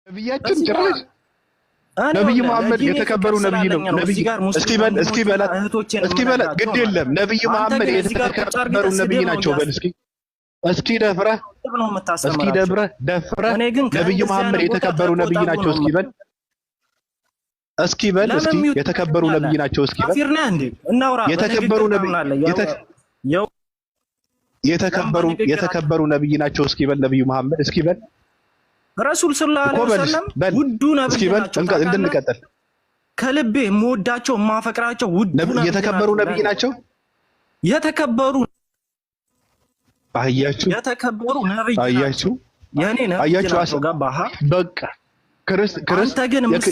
ነብያችን ጭራሽ ነብይ መሐመድ የተከበሩ ነብይ ነው። ነብይ እስኪ በል ግድ የለም ነብይ መሐመድ የተከበሩ ነብይ ናቸው። በል እስኪ ደፍረህ ነብይ መሐመድ የተከበሩ ነብይ ናቸው። እስኪ በል የተከበሩ ነብይ ናቸው። እስኪ በል የተከበሩ ነብይ ናቸው። እስኪ በል ነብዩ መሐመድ እስኪ በል ረሱል ሰለላሁ ዐለይሂ ወሰለም ውዱ ነብይ ናቸው። እንድንቀጥል ከልቤ የምወዳቸው የማፈቅራቸው ውዱ ነብይ የተከበሩ ነብይ ናቸው። የተከበሩ የተከበሩ ነብይ ናቸው። የኔ ነብይ ገባህ? በቃ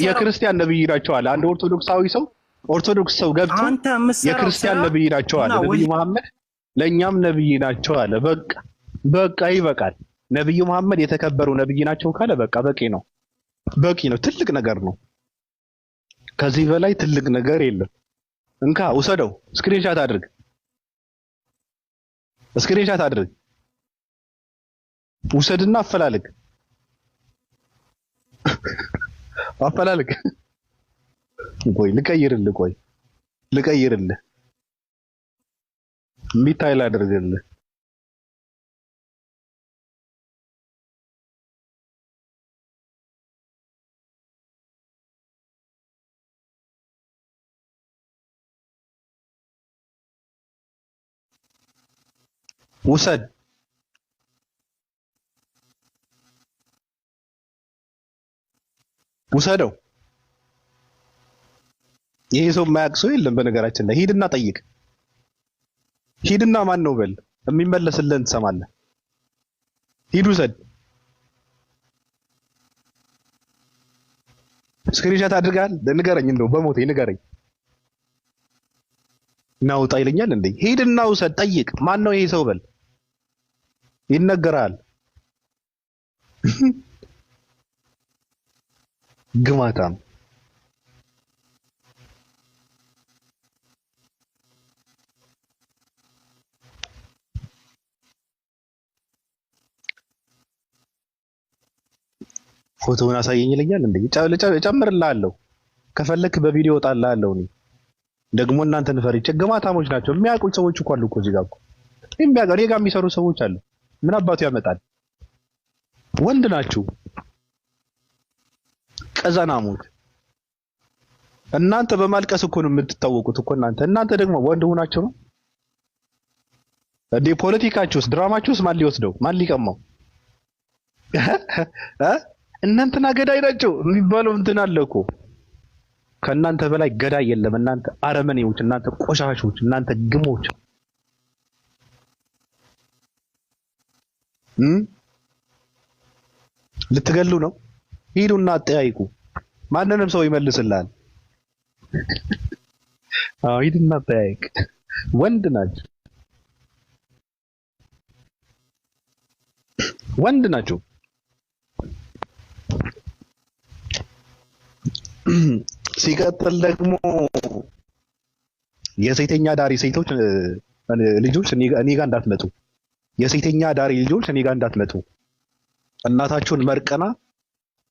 የክርስቲያን ነብይ ናቸው አለ አንድ ኦርቶዶክስ ሰው ገብቶ የክርስቲያን ነብይ ናቸው አለ ነብዩ መሐመድ ለኛም ነብይ ናቸው አለ። በቃ ይበቃል። ነብዩ መሐመድ የተከበሩ ነብይ ናቸው ካለ በቃ በቂ ነው። ትልቅ ነገር ነው። ከዚህ በላይ ትልቅ ነገር የለም። እንካ ውሰደው፣ ስክሪንሻት አድርግ፣ ውሰድና አፈላልግ። ቆይ ልቀይርልህ የሚታይ ላድርግልህ። ውሰደው። ይሄ ሰው የማያውቅ ሰው የለም በነገራችን ላይ። ሂድና ጠይቅ። ሂድና ማን ነው በል፣ የሚመለስልህን ትሰማለህ። ሂድ ውሰድ። ስክሪንሻት አድርጋል። ንገረኝ፣ እንደው በሞቴ ንገረኝ። ናውጣ ይለኛል እንዴ? ሂድና ውሰድ፣ ጠይቅ። ማን ነው ይሄ ሰው በል፣ ይነገራል። ግማታም ፎቶውን አሳየኝ ይለኛል እንዴ? እጨምርልሃለሁ፣ ከፈለክ በቪዲዮ እወጣልሃለሁ። እኔ ደግሞ እናንተን ፈሪቼ ግማታሞች ናቸው። የሚያውቁኝ ሰዎች እኮ አሉ እኮ እዚህ ጋር እኮ እኔ ጋር የሚሰሩ ሰዎች አሉ። ምን አባቱ ያመጣል? ወንድ ናችሁ ቀዘናሞች። እናንተ በማልቀስ እኮ ነው የምትታወቁት እኮ እናንተ ደግሞ ወንድ ሆናችሁ ነው እንዴ? ፖለቲካችሁስ ድራማችሁስ ማን ሊወስደው ማን ሊቀማው? እናንተና ገዳይ ናቸው የሚባለው እንትን አለ እኮ። ከእናንተ በላይ ገዳይ የለም። እናንተ አረመኔዎች፣ እናንተ ቆሻሾች፣ እናንተ ግሞች። ልትገሉ ነው? ሂዱና አጠያይቁ። ማንንም ሰው ይመልስልሃል። ሂድና አጠያይቅ። ወንድ ናቸው። ሲቀጥል ደግሞ የሴተኛ ዳሪ ልጆች እኔ ጋር እንዳትመጡ። የሴተኛ ዳሪ ልጆች እኔ ጋር እንዳትመጡ። እናታችሁን መርቀና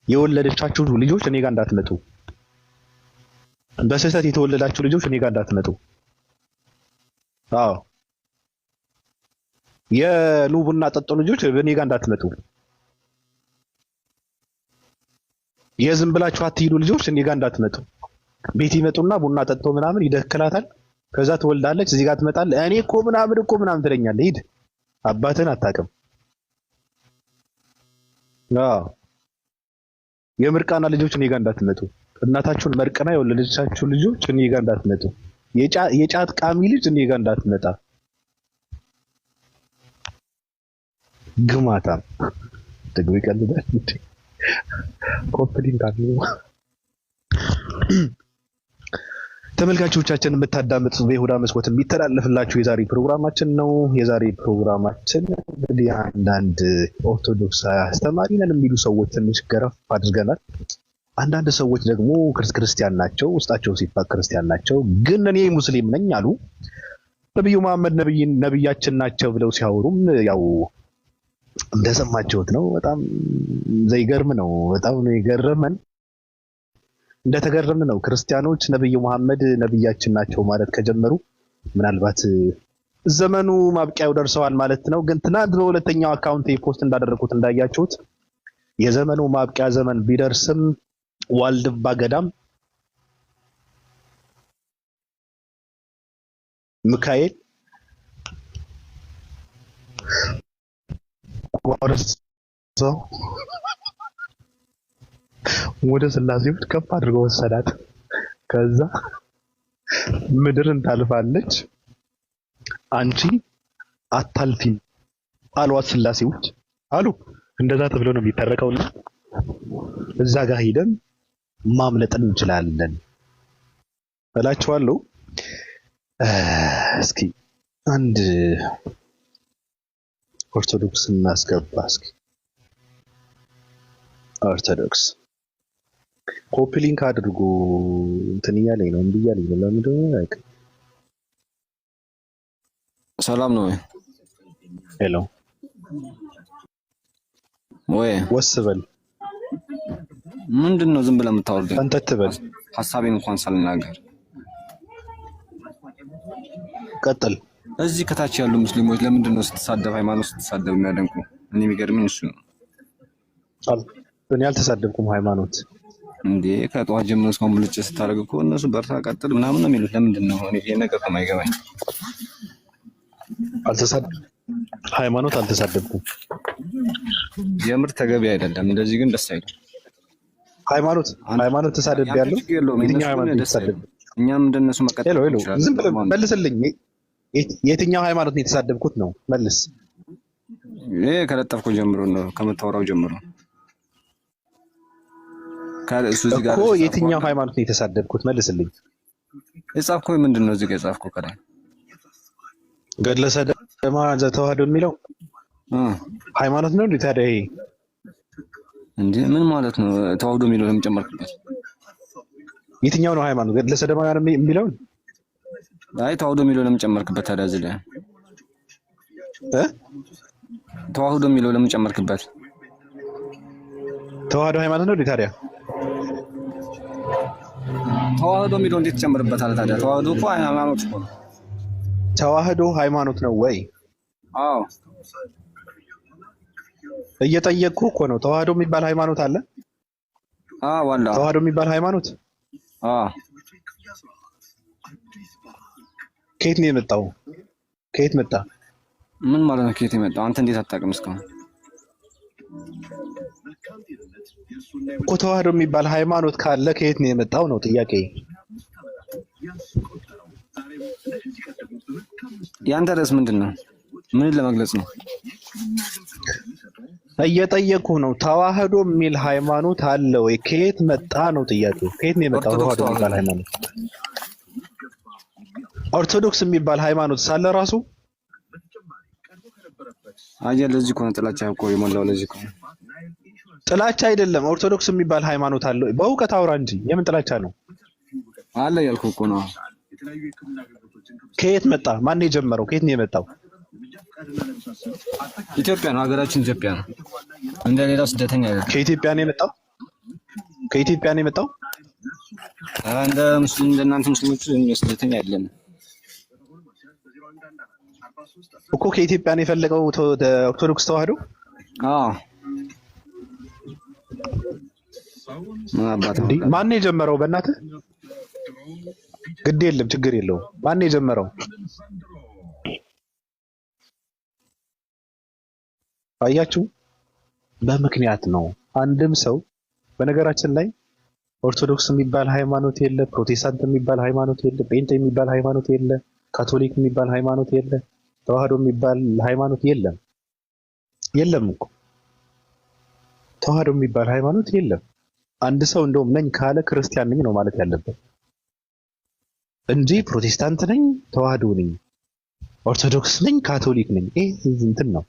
የወለደቻችሁ ልጆች እኔ ጋር እንዳትመጡ። በስህተት የተወለዳችሁ ልጆች እኔ ጋር እንዳትመጡ። የኑቡና ጠጦ ልጆች እኔ ጋር እንዳትመጡ። የዝም ብላችሁ አትሂዱ ልጆች እኔ ጋር እንዳትመጡ። ቤት ይመጡና ቡና ጠጦ ምናምን ይደክላታል። ከዛ ትወልዳለች፣ እዚህ ጋር ትመጣለህ። እኔ እኮ ምናምን ትለኛለህ። ሂድ፣ አባትህን አታውቅም። የምርቃና ልጆች እኔ ጋር እንዳትመጡ። እናታችሁን መርቀና የወለደቻችሁ ልጆች እኔ ጋር እንዳትመጡ። የጫት ቃሚ ልጅ እኔ ጋር እንዳትመጣ። ግማታም ደግሞ ይቀልዳል። ኮምፕሊንግ አለ። ተመልካቾቻችን የምታዳምጡት በይሁዳ መስኮት የሚተላለፍላችሁ የዛሬ ፕሮግራማችን ነው። የዛሬ ፕሮግራማችን እንግዲህ አንዳንድ ኦርቶዶክስ አስተማሪ ነን የሚሉ ሰዎች ትንሽ ገረፍ አድርገናል። አንዳንድ ሰዎች ደግሞ ክርስቲያን ናቸው፣ ውስጣቸው ሲፋቅ ክርስቲያን ናቸው፣ ግን እኔ ሙስሊም ነኝ አሉ። ነብዩ መሐመድ ነብያችን ናቸው ብለው ሲያወሩም ያው እንደሰማችሁት ነው። በጣም ዘይገርም ነው። በጣም ነው የገረመን። እንደተገረምን ነው ክርስቲያኖች ነብዩ መሐመድ ነብያችን ናቸው ማለት ከጀመሩ ምናልባት ዘመኑ ማብቂያው ደርሰዋል ማለት ነው። ግን ትናንት በሁለተኛው አካውንት ፖስት እንዳደረኩት እንዳያችሁት የዘመኑ ማብቂያ ዘመን ቢደርስም ዋልድባ ገዳም ሚካኤል ቆርሶ ወደ ስላሴዎች ከፍ አድርገው ወሰዳት። ከዛ ምድርን ታልፋለች፣ አንቺ አታልፊም አሏት ስላሴዎች አሉ። እንደዛ ተብሎ ነው የሚተረከውና እዛ ጋር ሄደን ማምለጥን እንችላለን እላችኋለሁ። እስኪ አንድ ኦርቶዶክስ እናስገባ። እስኪ ኦርቶዶክስ ኮፒ ሊንክ አድርጉ። እንትን እያለኝ ነው፣ እንዲህ እያለኝ ነው። ለምንድን ነው ያውቅ? ሰላም ነው ወይ? ሄሎ ወይ ወስበል። ምንድን ነው ዝም ብለህ የምታወርደው? አንተ ትበል። ሀሳቤን እንኳን ሳልናገር ቀጥል። እዚህ ከታች ያሉ ሙስሊሞች ለምንድን ነው ስትሳደብ፣ ሃይማኖት ስትሳደብ የሚያደንቁ? እኔ የሚገርምኝ እሱ ነው። እኔ አልተሳደብኩም ሃይማኖት እንዴ። ከጠዋት ጀምሮ እስካሁን ብልጭ ስታደርግ እኮ እነሱ በርታ ቀጥል ምናምን ነው የሚሉት። ለምንድን ነው? እኔ ይሄ ነገር ከማይገባኝ ሃይማኖት አልተሳደብኩም። የምር ተገቢ አይደለም። እንደዚህ ግን ደስ አይልም። ሃይማኖት ተሳደብያለሁ። የትኛው ሃይማኖት ተሳደብ? እኛም እንደነሱ መቀጠል ይችላል። ዝም ብለህ መልስልኝ። የትኛው ሃይማኖት ነው የተሳደብኩት? ነው መልስ። ይሄ ከለጠፍኩ ጀምሮ ነው፣ ከመታወራው ጀምሮ እኮ የትኛው ሃይማኖት ነው የተሳደብኩት? መልስልኝ። የጻፍኩ ምንድን ነው? እዚህ ጋር የጻፍኩ ከላይ ገድለ ሰደማ ዘተዋህዶ የሚለው ሃይማኖት ነው እንዴ ታዲያ? ይሄ እንዴ ምን ማለት ነው? ተዋህዶ የሚለው ለምን ጨመርክበት? የትኛው ነው ሃይማኖት? ገድለ ሰደማ የሚለው? አይ ተዋህዶ የሚለው ለምን ጨመርክበት ታዲያ? እዚህ ላይ ተዋህዶ የሚለው ለምን ጨመርክበት? ተዋህዶ ሃይማኖት ነው እንዴ ታዲያ? ተዋህዶ የሚለው እንዴት ጨምርበታል ታዲያ? ተዋህዶ እኮ ሃይማኖት እኮ ነው። ተዋህዶ ሃይማኖት ነው ወይ? አዎ እየጠየቅኩ እኮ ነው። ተዋህዶ የሚባል ሃይማኖት አለ? አዎ ዋላ ተዋህዶ የሚባል ሃይማኖት ከየት ነው የመጣው? ከየት መጣ? ምን ማለት ነው ከየት የመጣው? አንተ እንዴት አታውቅም እስካሁን? እኮ ተዋህዶ የሚባል ሃይማኖት ካለ ከየት ነው የመጣው ነው ጥያቄ። ያንተ ርዕስ ምንድን ነው? ምን ለመግለጽ ነው? እየጠየኩ ነው። ተዋህዶ የሚል ሃይማኖት አለ ወይ? ከየት መጣ ነው ጥያቄ። ከየት ነው የመጣው ተዋህዶ የሚባል ሃይማኖት? ኦርቶዶክስ የሚባል ሃይማኖት ሳለ ራሱ አየ። ለዚህ እኮ ነው ጥላቻ እኮ የሞላው። ለዚህ እኮ ጥላቻ አይደለም። ኦርቶዶክስ የሚባል ሃይማኖት አለ ወይ? በእውቀት አውራ እንጂ የምን ጥላቻ ነው? አለ ያልኩ እኮ ነው። ከየት መጣ? ማን የጀመረው? ከየት ነው የመጣው? ኢትዮጵያ ነው፣ ሀገራችን ኢትዮጵያ ነው። እንደ ሌላው ስደተኛ አይደለም። ከኢትዮጵያ ነው የመጣው? ከኢትዮጵያ ነው የመጣው? እንደ ሙስሊም እንደናንተ ሙስሊሞች ስደተኛ አይደለም እኮ። ከኢትዮጵያ ነው የፈለቀው ኦርቶዶክስ ተዋህዶ? አዎ። ማን የጀመረው? በእናትህ ግድ የለም ችግር የለውም። ማን የጀመረው? አያችሁ፣ በምክንያት ነው። አንድም ሰው በነገራችን ላይ ኦርቶዶክስ የሚባል ሃይማኖት የለ፣ ፕሮቴስታንት የሚባል ሃይማኖት የለ፣ ጴንጤ የሚባል ሃይማኖት የለ፣ ካቶሊክ የሚባል ሃይማኖት የለ፣ ተዋህዶ የሚባል ሃይማኖት የለም። የለም እኮ ተዋህዶ የሚባል ሃይማኖት የለም። አንድ ሰው እንደውም ነኝ ካለ ክርስቲያን ነኝ ነው ማለት ያለበት እንጂ ፕሮቴስታንት ነኝ፣ ተዋህዶ ነኝ፣ ኦርቶዶክስ ነኝ፣ ካቶሊክ ነኝ ይሄ እንትን ነው፣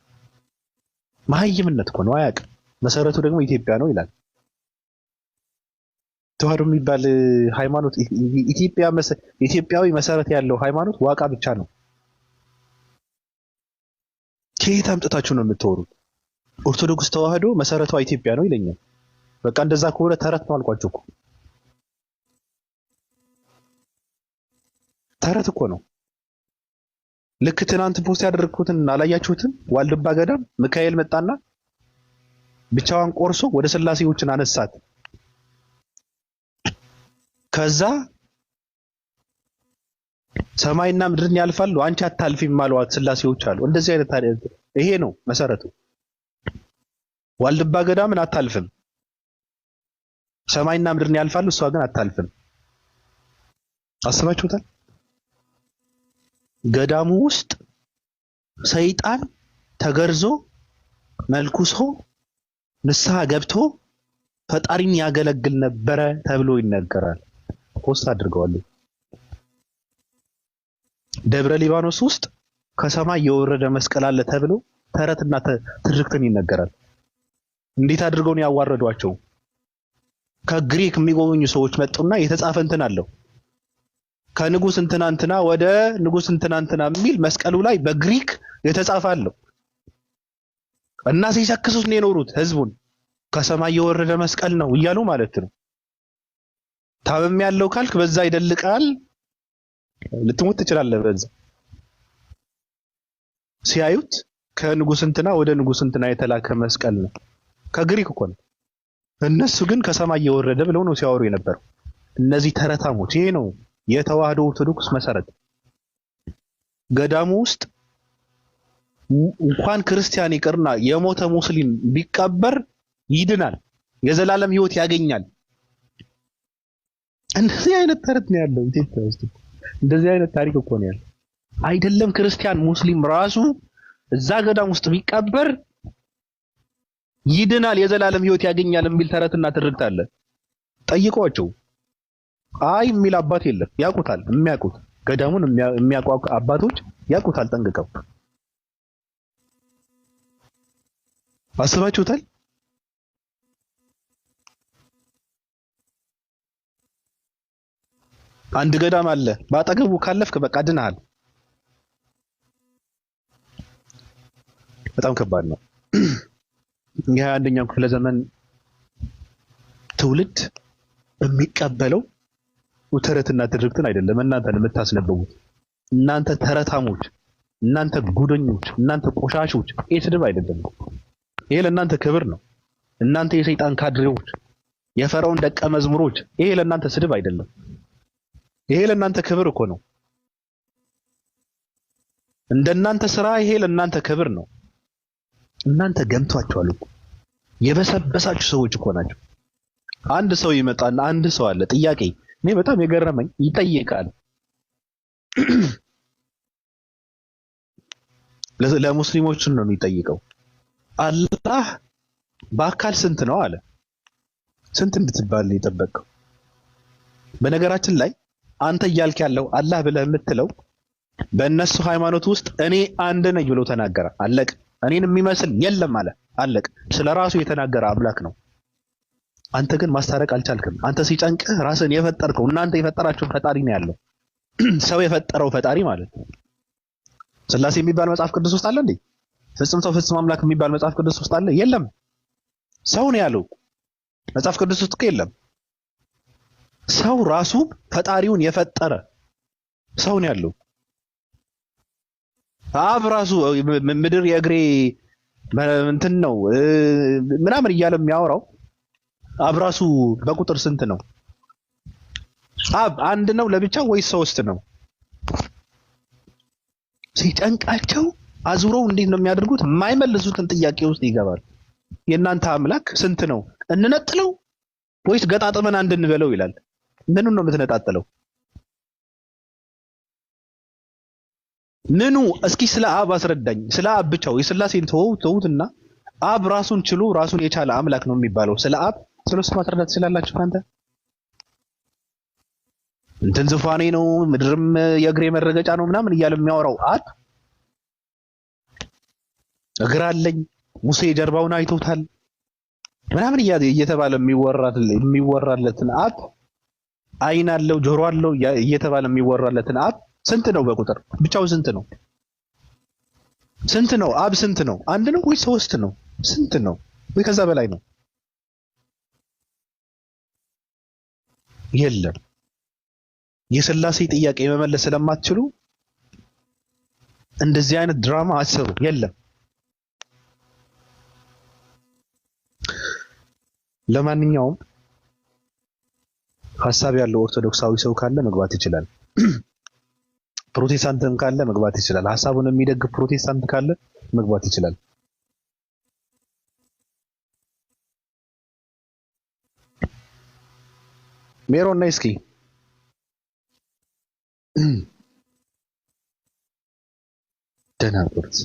መሀይምነት እኮ ነው። አያውቅም። መሰረቱ ደግሞ ኢትዮጵያ ነው ይላል። ተዋህዶ የሚባል ሃይማኖት ኢትዮጵያዊ መሰረት ያለው ሃይማኖት ዋቃ ብቻ ነው። ከየት አምጥታችሁ ነው የምትወሩት? ኦርቶዶክስ ተዋህዶ መሰረቷ ኢትዮጵያ ነው ይለኛል። በቃ እንደዛ ከሆነ ተረት ነው አልኳቸው እኮ። ተረት እኮ ነው። ልክ ትናንት ፖስት ያደረግኩትን አላያችሁትም? ዋልድባ ገዳም ሚካኤል መጣና ብቻዋን ቆርሶ ወደ ስላሴዎችን አነሳት። ከዛ ሰማይና ምድርን ያልፋሉ አንቺ አታልፊም ማለዋት ስላሴዎች አሉ። እንደዚህ አይነት ታዲያ ይሄ ነው መሰረቱ። ዋልድባ ገዳምን አታልፍም፣ ሰማይና ምድርን ያልፋሉ፣ እሷ ግን አታልፍም። አስባችሁታል? ገዳሙ ውስጥ ሰይጣን ተገርዞ መልኩሶ ንስሐ ገብቶ ፈጣሪን ያገለግል ነበረ ተብሎ ይነገራል። ፖስት አድርገዋል። ደብረ ሊባኖስ ውስጥ ከሰማይ የወረደ መስቀል አለ ተብሎ ተረትና ትርክትን ይነገራል። እንዴት አድርገው ነው ያዋረዷቸው? ከግሪክ የሚጎበኙ ሰዎች መጡና የተጻፈ እንትን አለው ከንጉስ እንትናንትና ወደ ንጉስ እንትናንትና የሚል መስቀሉ ላይ በግሪክ የተጻፈ አለው እና ሲሰክሱት ነው የኖሩት ህዝቡን። ከሰማይ የወረደ መስቀል ነው እያሉ ማለት ነው። ታመም ያለው ካልክ በዛ ይደልቃል፣ ልትሞት ትችላለህ። በዛ ሲያዩት ከንጉስ እንትና ወደ ንጉስ እንትና የተላከ መስቀል ነው፣ ከግሪክ እኮ ነው። እነሱ ግን ከሰማይ የወረደ ብለው ነው ሲያወሩ የነበረው። እነዚህ ተረታሞች። ይሄ ነው የተዋህዶ ኦርቶዶክስ መሰረት። ገዳሙ ውስጥ እንኳን ክርስቲያን ይቅርና የሞተ ሙስሊም ቢቀበር ይድናል፣ የዘላለም ህይወት ያገኛል። እንደዚህ አይነት ተረት ነው ያለው ኢትዮጵያ ውስጥ። እንደዚህ አይነት ታሪክ እኮ ነው ያለው። አይደለም ክርስቲያን ሙስሊም ራሱ እዛ ገዳም ውስጥ ቢቀበር ይድናል፣ የዘላለም ህይወት ያገኛል የሚል ተረትና ትርክት አለ። ጠይቋቸው። አይ የሚል አባት የለም። ያውቁታል። የሚያውቁት ገዳሙን የሚያውቁ አባቶች ያውቁታል ጠንቅቀው። አስባችሁታል? አንድ ገዳም አለ፣ ባጠገቡ ካለፍክ በቃ ድነሃል። በጣም ከባድ ነው። የ21ኛው ክፍለ ዘመን ትውልድ የሚቀበለው ተረትና ትርክትን አይደለም። እናንተን የምታስነበቡት እናንተ ተረታሞች፣ እናንተ ጉደኞች፣ እናንተ ቆሻሾች። ይሄ ስድብ አይደለም። ይሄ ለእናንተ ክብር ነው። እናንተ የሰይጣን ካድሬዎች፣ የፈርዖን ደቀ መዝሙሮች፣ ይሄ ለእናንተ ስድብ አይደለም። ይሄ ለእናንተ ክብር እኮ ነው። እንደናንተ ስራ ይሄ ለእናንተ ክብር ነው። እናንተ ገምቷችኋል እኮ የበሰበሳችሁ ሰዎች እኮ ናቸው። አንድ ሰው ይመጣና አንድ ሰው አለ ጥያቄ፣ እኔ በጣም የገረመኝ ይጠይቃል። ለሙስሊሞችን ነው የሚጠይቀው። አላህ በአካል ስንት ነው አለ። ስንት እንድትባል የጠበቀው? በነገራችን ላይ አንተ እያልክ ያለው አላህ ብለህ የምትለው በእነሱ ሃይማኖት ውስጥ እኔ አንድ ነኝ ብሎ ተናገረ። አለቅ። እኔን የሚመስል የለም አለ። አለቅ። ስለራሱ የተናገረ አምላክ ነው። አንተ ግን ማስታረቅ አልቻልክም። አንተ ሲጨንቅህ ራስን የፈጠርከው እናንተ የፈጠራችሁ ፈጣሪ ነው ያለው። ሰው የፈጠረው ፈጣሪ ማለት ነው። ስላሴ የሚባል መጽሐፍ ቅዱስ ውስጥ አለ እንዴ? ፍጹም ሰው ፍጹም አምላክ የሚባል መጽሐፍ ቅዱስ ውስጥ አለ? የለም። ሰው ነው ያለው። መጽሐፍ ቅዱስ ውስጥ የለም። ሰው ራሱ ፈጣሪውን የፈጠረ ሰው ነው ያለው። አብ ራሱ ምድር የእግሬ እንትን ነው ምናምን እያለ የሚያወራው አብ ራሱ በቁጥር ስንት ነው? አብ አንድ ነው ለብቻው ወይስ ሶስት ነው? ሲጨንቃቸው አዙረው እንዴት ነው የሚያደርጉት? የማይመልሱትን ጥያቄ ውስጥ ይገባል። የእናንተ አምላክ ስንት ነው? እንነጥለው ወይስ ገጣጥመን አንድ እንበለው ይላል። ምኑን ነው የምትነጣጥለው? ምኑ? እስኪ ስለ አብ አስረዳኝ። ስለ አብ ብቻው የሥላሴን ተውትና አብ ራሱን ችሎ ራሱን የቻለ አምላክ ነው የሚባለው። ስለ አብ ስለሱ ማስረዳት ትችላላችሁ? አንተ እንትን ዙፋኔ ነው ምድርም የእግሬ መረገጫ ነው ምናምን እያለ የሚያወራው አብ እግር አለኝ ሙሴ ጀርባውን አይቶታል ምናምን እየተባለ የሚወራለትን አብ አይን አለው ጆሮ አለው እየተባለ የሚወራለትን አብ ስንት ነው በቁጥር? ብቻው ስንት ነው? ስንት ነው? አብ ስንት ነው? አንድ ነው ወይስ ሶስት ነው? ስንት ነው ወይ ከዛ በላይ ነው? የለም። የሥላሴ ጥያቄ መመለስ ስለማትችሉ እንደዚህ አይነት ድራማ አሰሩ። የለም። ለማንኛውም ሐሳብ ያለው ኦርቶዶክሳዊ ሰው ካለ መግባት ይችላል። ፕሮቴስታንትም ካለ መግባት ይችላል። ሐሳቡን የሚደግፍ ፕሮቴስታንት ካለ መግባት ይችላል። ሜሮን ነይ እስኪ። ደህና ቁርስ።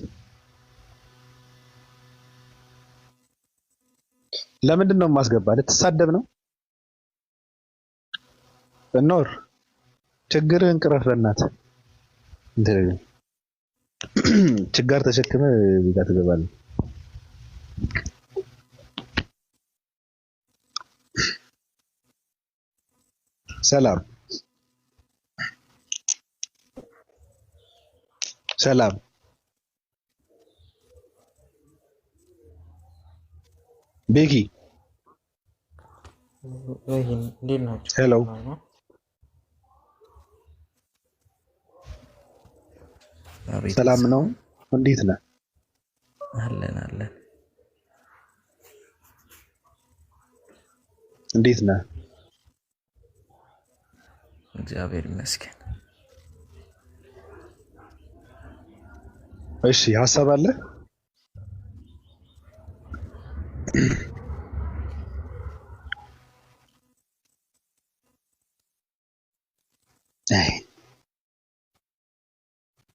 ለምንድን ነው የማስገባ? ልትሳደብ ነው? ኖር ችግርህን ቅረፍ በእናትህ። ችጋር ተሸክመ እዚህ ጋር ትገባለህ። ሰላም ሰላም። ቤኪ ሄሎ። ሰላም ነው? እንዴት ነህ? አለን አለን። እንዴት ነህ? እግዚአብሔር ይመስገን። እሺ ሐሳብ አለ?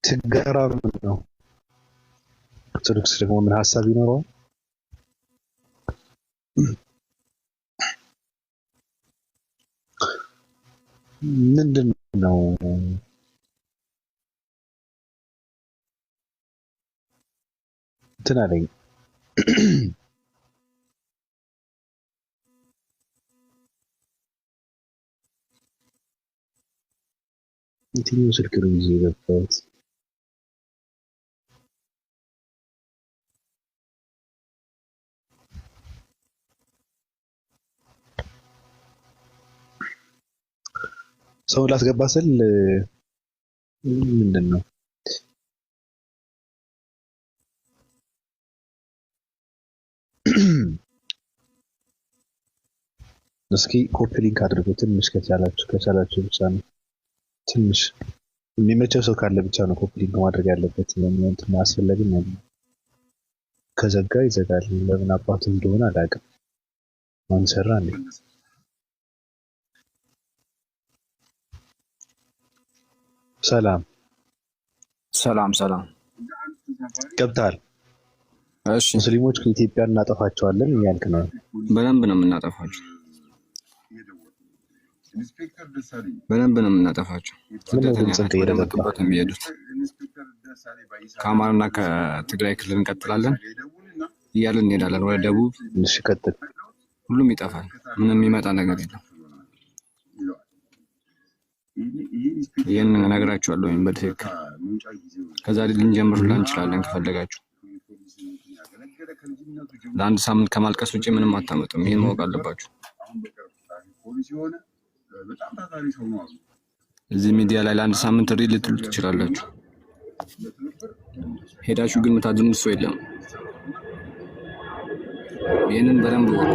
ችጋራም ነው። ኦርቶዶክስ ደግሞ ምን ሐሳብ ይኖረዋል? ምንድን ነው እንትን አለኝ። የትኛው ስልክ ነው ይዤ የገባሁት? ሰው ላስገባ ስል ምንድን ነው እስኪ ኮፒ ሊንክ አድርጎ ትንሽ ከቻላችሁ ብቻ ነው። ትንሽ የሚመቸው ሰው ካለ ብቻ ነው ኮፒ ሊንክ ማድረግ ያለበት። እንትን አስፈላጊም አይደለም። ከዘጋ ይዘጋል። ለምን አባቱ እንደሆነ አላውቅም። ማን ሰራ እንዴ? ሰላም ሰላም ሰላም። ገብተሃል? እሺ ሙስሊሞች ከኢትዮጵያ እናጠፋቸዋለን እያልክ ነው? በደንብ ነው የምናጠፋቸው። በደንብ ነው የምናጠፋቸው። ወደ መጡበት ነው የሚሄዱት። ከአማራና ከትግራይ ክልል እንቀጥላለን እያልን እንሄዳለን ወደ ደቡብ። እሺ ቀጥል። ሁሉም ይጠፋል። ምንም የሚመጣ ነገር የለም። ይህን እነግራችኋለሁ በትክክል። ከዛ ልንጀምርላ እንችላለን ከፈለጋችሁ። ለአንድ ሳምንት ከማልቀስ ውጭ ምንም አታመጡም። ይህን ማወቅ አለባችሁ። እዚህ ሚዲያ ላይ ለአንድ ሳምንት ሪል ልትሉ ትችላላችሁ። ሄዳችሁ ግን የምታድኑት ሰው የለም። ይህንን በደንብ ወቁ።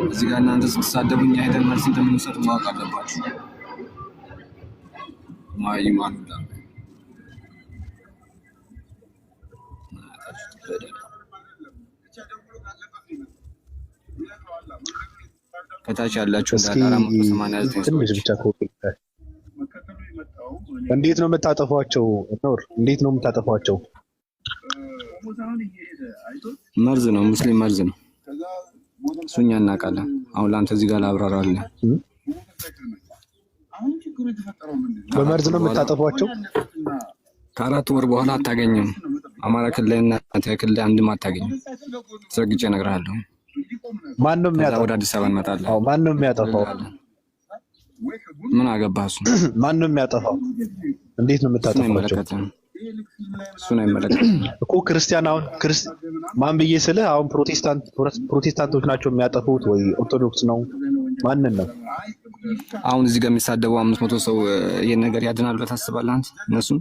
እዚህ ጋር እናንተ ስትሳደቡ እኛ ሄደን መልስ እንደምንሰጥ ማወቅ አለባችሁ። ማይማኑላ ከታች ያላችሁ ዳራ 489 ትንሽ ብቻ ኮፒ። እንዴት ነው የምታጠፏቸው? ኖር እንዴት ነው የምታጠፏቸው? መርዝ ነው፣ ሙስሊም መርዝ ነው። እሱኛ እናውቃለን። አሁን ለአንተ እዚህ ጋር ላብራራለህ። በመርዝ ነው የምታጠፏቸው? ከ4 ወር በኋላ አታገኝም። አማራ ክልልና ትግራይ ክልል አንድም አታገኝም። ዘግቼ እነግርሃለሁ። ማን ነው የሚያጠፋው? ወደ አዲስ አበባ እንመጣለን። አዎ ማን ነው የሚያጠፋው? ምን አገባህ? እሱ ማን ነው የሚያጠፋው? እንዴት ነው የምታጠፋቸው? እሱን አይመለከትም እኮ። ማን ብዬ ስለ አሁን ፕሮቴስታንቶች ናቸው የሚያጠፉት ወይ ኦርቶዶክስ ነው? ማንን ነው? አሁን እዚህ ጋር የሚሳደበው 500 ሰው ይሄን ነገር ያድናል ብለህ ታስባለህ አንተ? እነሱም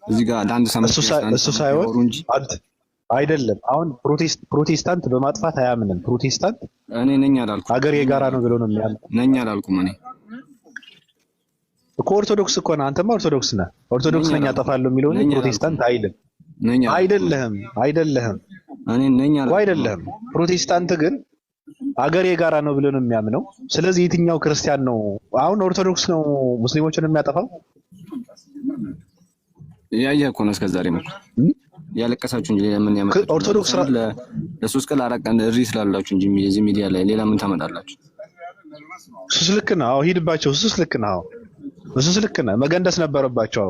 እዚህ ጋር ለአንድ ሳምንት እሱ ሳይሆን አንተ አይደለም። አሁን ፕሮቴስታንት በማጥፋት አያምንም። ፕሮቴስታንት እኔ ነኝ አላልኩም። ሀገር የጋራ ነው ብሎ ነው የሚያምነው። ነኝ አላልኩም። እኔ እኮ ኦርቶዶክስ እኮ ነህ። አንተማ ኦርቶዶክስ ነህ። ኦርቶዶክስ ነኝ አጠፋለሁ የሚለው ነው። ፕሮቴስታንት አይልም። አይደለህም። እኔ ነኝ አላልኩም። አይደለህም። ፕሮቴስታንት ግን ሀገር የጋራ ነው ብሎ ነው የሚያምነው። ስለዚህ የትኛው ክርስቲያን ነው አሁን ኦርቶዶክስ ነው ሙስሊሞችን የሚያጠፋው? ያየህ እኮ ነው እስከዛሬ ነው ያለቀሳችሁ እንጂ ለምን ያመጣችሁ? ኦርቶዶክስ ለሶስት ቀን አራት ቀን እሪ ስላላችሁ እንጂ እዚህ ሚዲያ ላይ ሌላ ምን ታመጣላችሁ? እሱስ ልክ ነው። አዎ ሂድባቸው። እሱስ ልክ ነው። አዎ እሱስ ልክ ነው። መገንደስ ነበረባቸው።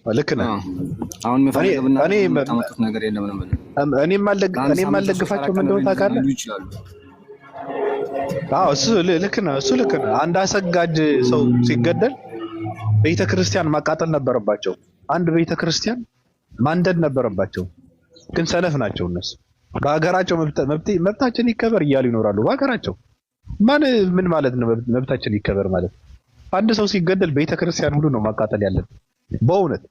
አዎ ልክ ነው። አሁን መፈለግና ታመጡት ነገር የለም ነው ማለት እኔም አልደግፋቸው ምን እንደሆነ ታውቃለህ? አዎ እሱ ልክ ነው። እሱ ልክ ነው። አንድ አሰጋጅ ሰው ሲገደል ቤተክርስቲያን ማቃጠል ነበረባቸው። አንድ ቤተክርስቲያን ማንደድ ነበረባቸው። ግን ሰነፍ ናቸው እነሱ። በሀገራቸው መብታችን ይከበር እያሉ ይኖራሉ። በሀገራቸው ምን ማለት ነው መብታችን ይከበር ማለት? አንድ ሰው ሲገደል ቤተክርስቲያን ሁሉ ነው ማቃጠል ያለብን። በእውነት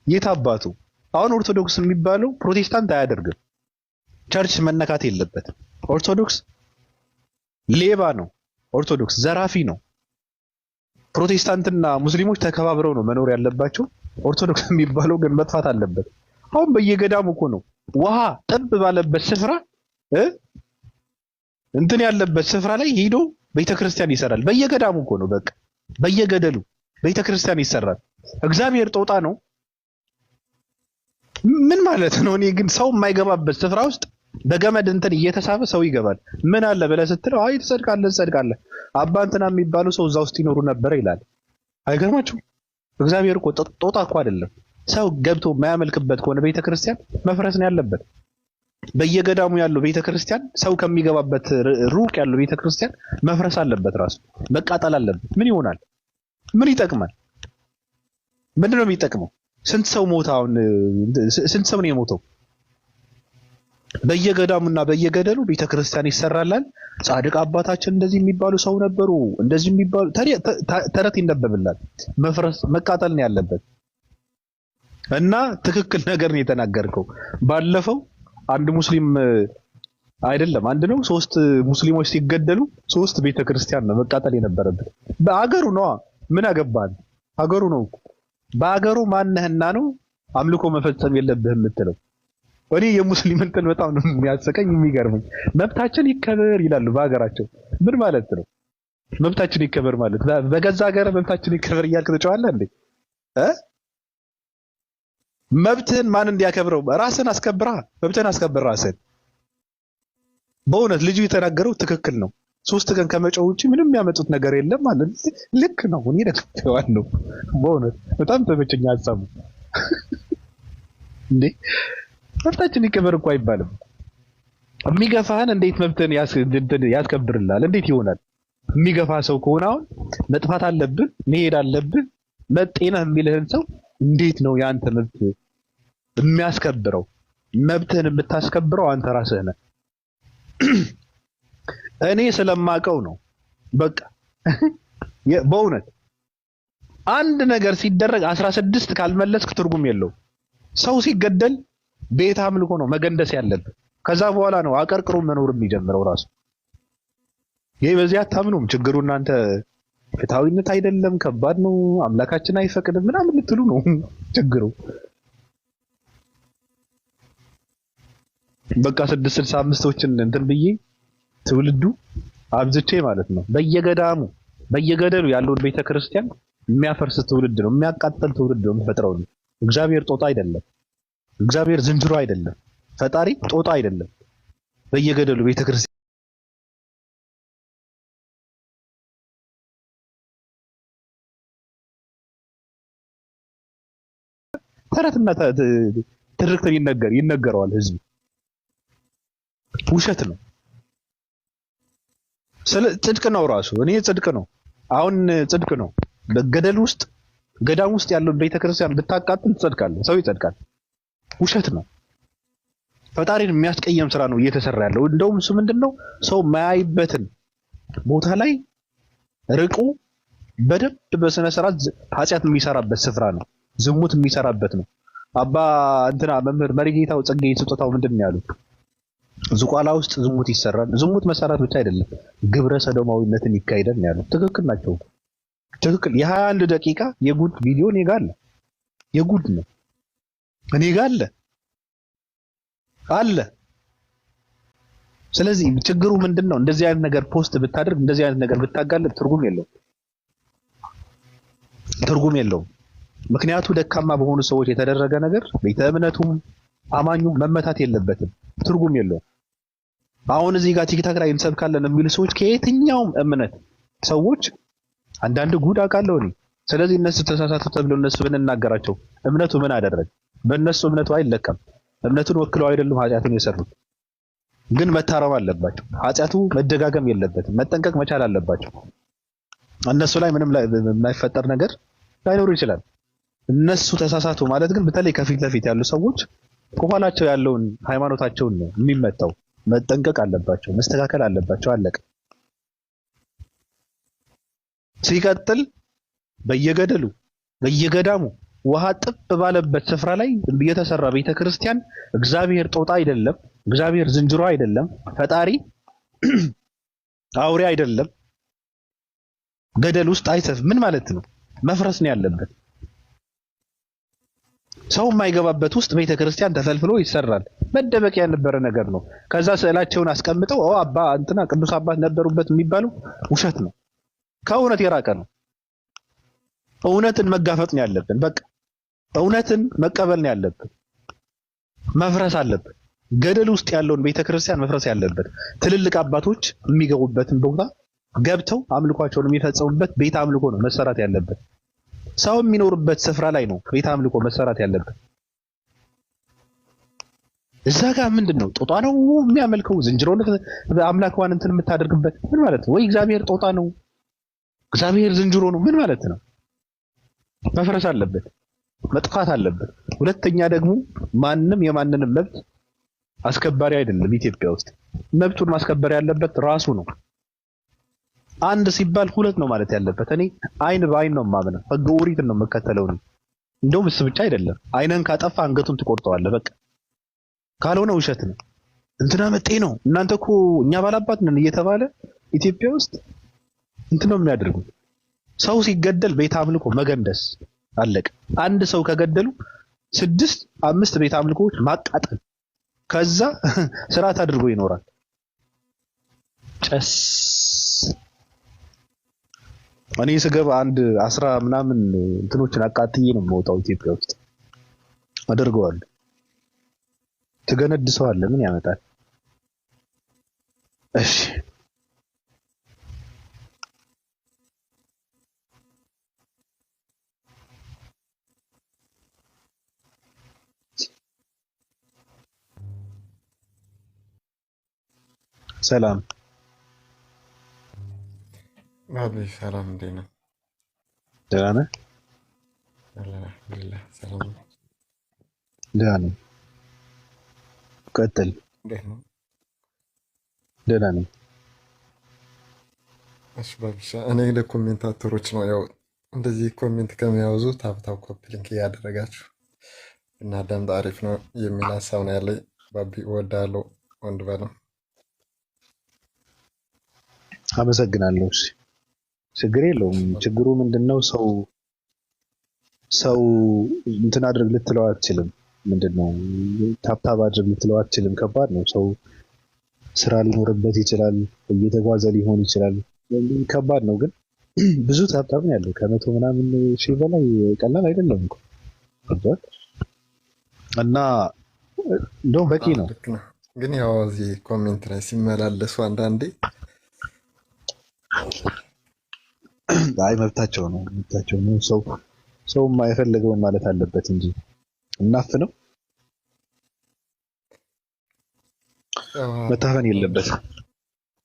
የት አባቱ አሁን ኦርቶዶክስ የሚባለው ፕሮቴስታንት አያደርግም። ቸርች መነካት የለበትም። ኦርቶዶክስ ሌባ ነው። ኦርቶዶክስ ዘራፊ ነው። ፕሮቴስታንትና ሙስሊሞች ተከባብረው ነው መኖር ያለባቸው። ኦርቶዶክስ የሚባለው ግን መጥፋት አለበት። አሁን በየገዳሙ እኮ ነው ውሃ ጠብ ባለበት ስፍራ እንትን ያለበት ስፍራ ላይ ሄዶ ቤተክርስቲያን ይሰራል። በየገዳሙ እኮ ነው በቃ በየገደሉ ቤተክርስቲያን ይሰራል። እግዚአብሔር ጦጣ ነው ምን ማለት ነው? እኔ ግን ሰው የማይገባበት ስፍራ ውስጥ በገመድ እንትን እየተሳበ ሰው ይገባል። ምን አለ ብለህ ስትለው አይ ትጸድቃለህ አባ እንትና የሚባሉ ሰው እዛ ውስጥ ይኖሩ ነበር ይላል። አይገርማችሁም? እግዚአብሔር እኮ ጦጣ እኮ አይደለም። ሰው ገብቶ የማያመልክበት ከሆነ ቤተክርስቲያን መፍረስ ነው ያለበት። በየገዳሙ ያለው ቤተክርስቲያን ሰው ከሚገባበት ሩቅ ያለው ቤተክርስቲያን መፍረስ አለበት። ራሱ መቃጠል አለበት። ምን ይሆናል? ምን ይጠቅማል? ምንድን ነው የሚጠቅመው? ስንት ሰው ሞተ? አሁን ስንት ሰው ነው የሞተው? በየገዳሙና በየገደሉ ቤተክርስቲያን ይሰራላል። ጻድቅ አባታችን እንደዚህ የሚባሉ ሰው ነበሩ፣ እንደዚህ የሚባሉ ተረት ይነበብላል። መፍረስ መቃጠል ነው ያለበት። እና ትክክል ነገር ነው የተናገርከው። ባለፈው አንድ ሙስሊም አይደለም አንድ ነው 3 ሙስሊሞች ሲገደሉ 3 ቤተክርስቲያን ነው መቃጠል የነበረበት። በአገሩ ነው። ምን አገባን? ሀገሩ ነው። በአገሩ ማንነህና ነው አምልኮ መፈጸም የለብህም የምትለው? እኔ የሙስሊም እንትን በጣም ነው የሚያሰቀኝ የሚገርመኝ። መብታችን ይከበር ይላሉ በሀገራቸው። ምን ማለት ነው መብታችን ይከበር ማለት? በገዛ ሀገር መብታችን ይከበር እያልክ ትጨዋለህ እንዴ? መብትህን ማን እንዲያከብረው? ራስን አስከብራ። መብትህን አስከብር ራስን። በእውነት ልጁ የተናገረው ትክክል ነው። 3 ቀን ከመጮህ ውጪ ምንም የሚያመጡት ነገር የለም ማለት ልክ ነው። እኔ ደግፌዋለሁ። በእውነት በጣም ተመቸኝ ሀሳቡ። እንዴ መብታችን ይከበር እኮ አይባልም። የሚገፋህን እንዴት መብትህን ያስከብርልሃል? እንዴት ይሆናል? የሚገፋ ሰው ከሆነ አሁን መጥፋት አለብን መሄድ አለብን መጤነህ የሚልህን ሰው እንዴት ነው ያንተ መብት የሚያስከብረው? መብትህን የምታስከብረው አንተ ራስህ ነህ። እኔ ስለማቀው ነው በቃ። በእውነት አንድ ነገር ሲደረግ 16 ካልመለስክ ትርጉም የለው። ሰው ሲገደል ቤት አምልኮ ነው መገንደስ ያለብህ። ከዛ በኋላ ነው አቀርቅሮ መኖር የሚጀምረው ራሱ። ይሄ በዚህ አታምኑም። ችግሩ እናንተ ፍትሃዊነት አይደለም፣ ከባድ ነው፣ አምላካችን አይፈቅድም ምናምን ልትሉ ነው ችግሩ። በቃ 665ዎችን እንትን ብዬ ትውልዱ አብዝቼ ማለት ነው በየገዳሙ በየገደሉ ያለውን ቤተክርስቲያን የሚያፈርስ ትውልድ ነው፣ የሚያቃጥል ትውልድ ነው የሚፈጥረው። እግዚአብሔር ጦጣ አይደለም፣ እግዚአብሔር ዝንጀሮ አይደለም፣ ፈጣሪ ጦጣ አይደለም። በየገደሉ ቤተክርስቲያን ተረትና ትርክት ይነገረዋል ህዝብ። ውሸት ነው። ጽድቅ ነው ራሱ። እኔ ጽድቅ ነው አሁን ጽድቅ ነው። በገደል ውስጥ ገዳም ውስጥ ያለውን ቤተክርስቲያን ብታቃጥል ትጸድቃለህ፣ ሰው ይጸድቃል። ውሸት ነው። ፈጣሪን የሚያስቀየም ስራ ነው እየተሰራ ያለው። እንደውም እሱ ምንድነው ሰው ማያይበትን ቦታ ላይ ርቆ በደንብ በስነ ስርዓት ኃጢአት የሚሰራበት ስፍራ ነው። ዝሙት የሚሰራበት ነው። አባ እንትና መምህር መሪጌታው ጽጌ ስጦታው ምንድነው ያሉት? ዝቋላ ውስጥ ዝሙት ይሰራል። ዝሙት መሰራት ብቻ አይደለም ግብረ ሰዶማዊነትን ይካሄዳል ነው ያሉት። ትክክል ናቸው። ትክክል። የ21 ደቂቃ የጉድ ቪዲዮ እኔ ጋር አለ። የጉድ ነው እኔ ጋር አለ። ስለዚህ ችግሩ ምንድነው? እንደዚህ አይነት ነገር ፖስት ብታደርግ፣ እንደዚህ አይነት ነገር ብታጋለጥ ትርጉም የለውም። ምክንያቱ ደካማ በሆኑ ሰዎች የተደረገ ነገር ቤተ እምነቱም አማኙም መመታት የለበትም። ትርጉም የለውም። አሁን እዚህ ጋር ቲክታክ ላይ እንሰብካለን የሚሉ ሰዎች ከየትኛውም እምነት ሰዎች አንዳንድ ጉድ አውቃለሁ እኔ። ስለዚህ እነሱ ተሳሳቱ ተብለው እነሱ ብንናገራቸው እምነቱ ምን አደረገ? በእነሱ እምነቱ አይለቀም። እምነቱን ወክለው አይደሉም ኃጢአቱን የሰሩት። ግን መታረም አለባቸው። ኃጢአቱ መደጋገም የለበትም። መጠንቀቅ መቻል አለባቸው። እነሱ ላይ ምንም የማይፈጠር ነገር ላይኖር ይችላል። እነሱ ተሳሳቱ ማለት ግን በተለይ ከፊት ለፊት ያሉ ሰዎች ከኋላቸው ያለውን ሃይማኖታቸውን ነው የሚመጣው። መጠንቀቅ አለባቸው። መስተካከል አለባቸው። አለቀ። ሲቀጥል በየገደሉ በየገዳሙ ውሃ ጥብ ባለበት ስፍራ ላይ የተሰራ ቤተክርስቲያን እግዚአብሔር ጦጣ አይደለም፣ እግዚአብሔር ዝንጀሮ አይደለም፣ ፈጣሪ አውሬ አይደለም። ገደል ውስጥ አይሰፍ ምን ማለት ነው? መፍረስ ነው ያለበት። ሰው የማይገባበት ውስጥ ቤተክርስቲያን ተፈልፍሎ ይሰራል። መደበቂያ የነበረ ነገር ነው። ከዛ ስዕላቸውን አስቀምጠው አባ እንትና ቅዱስ አባት ነበሩበት የሚባለው ውሸት ነው። ከእውነት የራቀ ነው። እውነትን መጋፈጥ ነው ያለብን። በቃ እውነትን መቀበል ነው ያለብን። መፍረስ አለበት። ገደል ውስጥ ያለውን ቤተክርስቲያን መፍረስ ያለበት። ትልልቅ አባቶች የሚገቡበትን ቦታ ገብተው አምልኳቸውን የሚፈጽሙበት ቤተ አምልኮ ነው መሰራት ያለበት። ሰው የሚኖርበት ስፍራ ላይ ነው ቤተ አምልኮ መሰራት ያለበት። እዛ ጋር ምንድነው ጦጣ ነው የሚያመልከው? ዝንጀሮ አምላክዋን እንትን የምታደርግበት ምን ማለት ነው? ወይ እግዚአብሔር ጦጣ ነው እግዚአብሔር ዝንጀሮ ነው ምን ማለት ነው? መፍረስ አለበት፣ መጥፋት አለበት። ሁለተኛ ደግሞ ማንም የማንንም መብት አስከባሪ አይደለም። ኢትዮጵያ ውስጥ መብቱን ማስከበር ያለበት ራሱ ነው። አንድ ሲባል ሁለት ነው ማለት ያለበት። እኔ አይን በአይን ነው የማምነው። ሕገ ኦሪትን ነው የምከተለው ነው። እንደውም እሱ ብቻ አይደለም፣ አይነን ካጠፋ አንገቱን ትቆርጠዋለህ። በቃ ካልሆነ ውሸት ነው። እንትና መጤ ነው እናንተ እኮ እኛ ባላባት ነን እየተባለ ኢትዮጵያ ውስጥ እንትን ነው የሚያደርጉት። ሰው ሲገደል ቤተ አምልኮ መገንደስ አለቀ። አንድ ሰው ከገደሉ 5 ቤተ አምልኮዎች ማቃጠል፣ ከዛ ስርዓት አድርጎ ይኖራል። ጨስ እኔ ስገባ አንድ 10 ምናምን እንትኖችን አቃጥዬ ነው የምወጣው። ኢትዮጵያ ውስጥ አደርገዋለሁ። ትገነድሰዋለህ፣ ምን ያመጣል? እሺ ሰላም ባቢ ሰላም፣ እንዴት ነህ? ደህና ነህ? አልሐምዱሊላህ ሰላም ነው። ደህና ነኝ። ቀጥል። እንዴት ነው? ደህና ነኝ። እሺ ባቢሻ፣ እኔ ለኮሜንታተሮች ነው ያው እንደዚህ ኮሜንት ከሚያወዙ ታብታብ ኮፒ ሊንክ እያደረጋችሁ እና ደምጥ አሪፍ ነው የሚል ሀሳብ ነው ያለኝ። ባቢ እወዳለሁ፣ ወንድ በለው። አመሰግናለሁ። እሺ ችግር የለውም። ችግሩ ምንድነው? ሰው እንትን አድርግ ልትለው አትችልም። ምንድነው ታብታብ አድርግ ልትለው አትችልም። ከባድ ነው። ሰው ስራ ሊኖርበት ይችላል፣ እየተጓዘ ሊሆን ይችላል። ከባድ ነው። ግን ብዙ ታብታብ ነው ያለው። 100 ምናምን ሺህ በላይ ቀላል አይደለም እኮ እና እንደውም በቂ ነው። ግን ያው እዚህ ኮሜንት ላይ ሲመላለሱ አንዳንዴ አይ መብታቸው ነው። ሰው የማይፈልገውን ማለት አለበት እንጂ እናፍነው መታፈን የለበትም።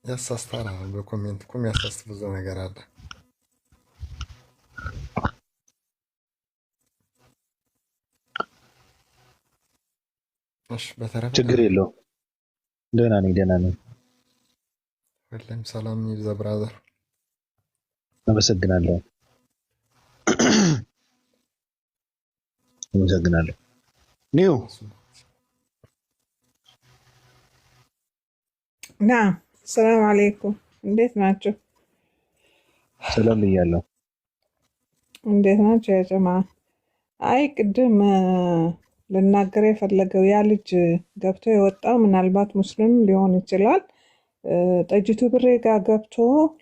ያሳስታል። በኮሜንት እኮ የሚያሳስት ብዙ ነገር አለ። እሺ በተረፈ ችግር የለውም። ደህና ነኝ። ሁሌም ሰላም ይብዛ ብራዘር። አመሰግናለሁ። ኒው ናም ሰላም አለይኩም። እንዴት ናችሁ? ሰላም ብያለሁ። እንዴት ናችሁ ያ ጀማ? አይ ቅድም ልናገር የፈለገው ያ ልጅ ገብቶ የወጣው ምናልባት ሙስሊም ሊሆን ይችላል። ጠጅቱ ብሬ ጋር ገብቶ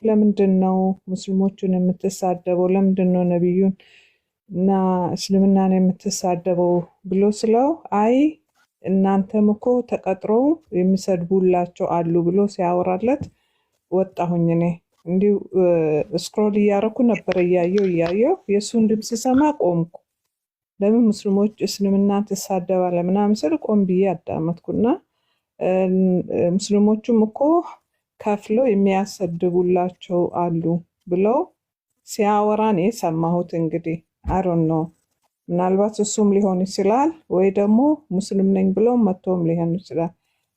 ለምንድን ነው ሙስሊሞቹን የምትሳደበው? ለምንድን ነው ነቢዩን እና እስልምናን የምትሳደበው ብሎ ስለው አይ እናንተም እኮ ተቀጥሮ የሚሰድቡላቸው አሉ ብሎ ሲያወራለት ወጣሁኝ። እኔ እንዲሁ ስክሮል እያረኩ ነበር እያየው የእሱን ድምፅ ሰማ ቆምኩ። ለምን ሙስሊሞች እስልምናን ትሳደባለህ ምናምን ስል ቆም ብዬ አዳመጥኩና ሙስሊሞቹም እኮ ከፍለው የሚያሰድቡላቸው አሉ ብለው ሲያወራን የሰማሁት። እንግዲህ አሮን ነው ምናልባት እሱም ሊሆን ይችላል ወይ ደግሞ ሙስሊም ነኝ ብለው መጥቶም ሊሆን ይችላል።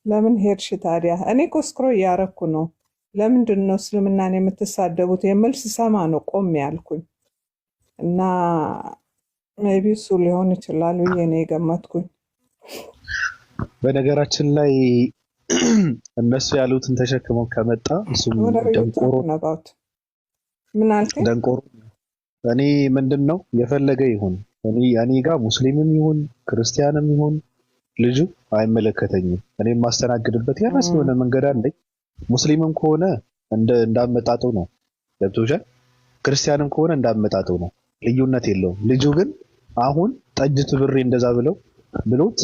ለምን ሄድሽ ታዲያ? እኔ እኮ ስክሮል እያረኩ ነው። ለምንድን ነው እስልምናን የምትሳደቡት የሚል ስሰማ ነው ቆም ያልኩኝ እና ሜቢ እሱ ሊሆን ይችላል ብዬ ነው የገመትኩኝ። በነገራችን ላይ እነሱ ያሉትን ተሸክመው ከመጣ እሱም ደንቆሮ ምን አልከኝ? ደንቆሮ እኔ ምንድን ነው የፈለገ ይሁን እኔ ጋር ሙስሊምም ይሁን ክርስቲያንም ይሁን ልጁ አይመለከተኝም። እኔ የማስተናግድበት የራስ የሆነ መንገድ አለኝ። ሙስሊምም ከሆነ እንዳመጣጡ ነው ገብቶሻል። ክርስቲያንም ከሆነ እንዳመጣጡ ነው፣ ልዩነት የለውም። ልጁ ግን አሁን ጠጅቱ ብሬ እንደዛ ብሎት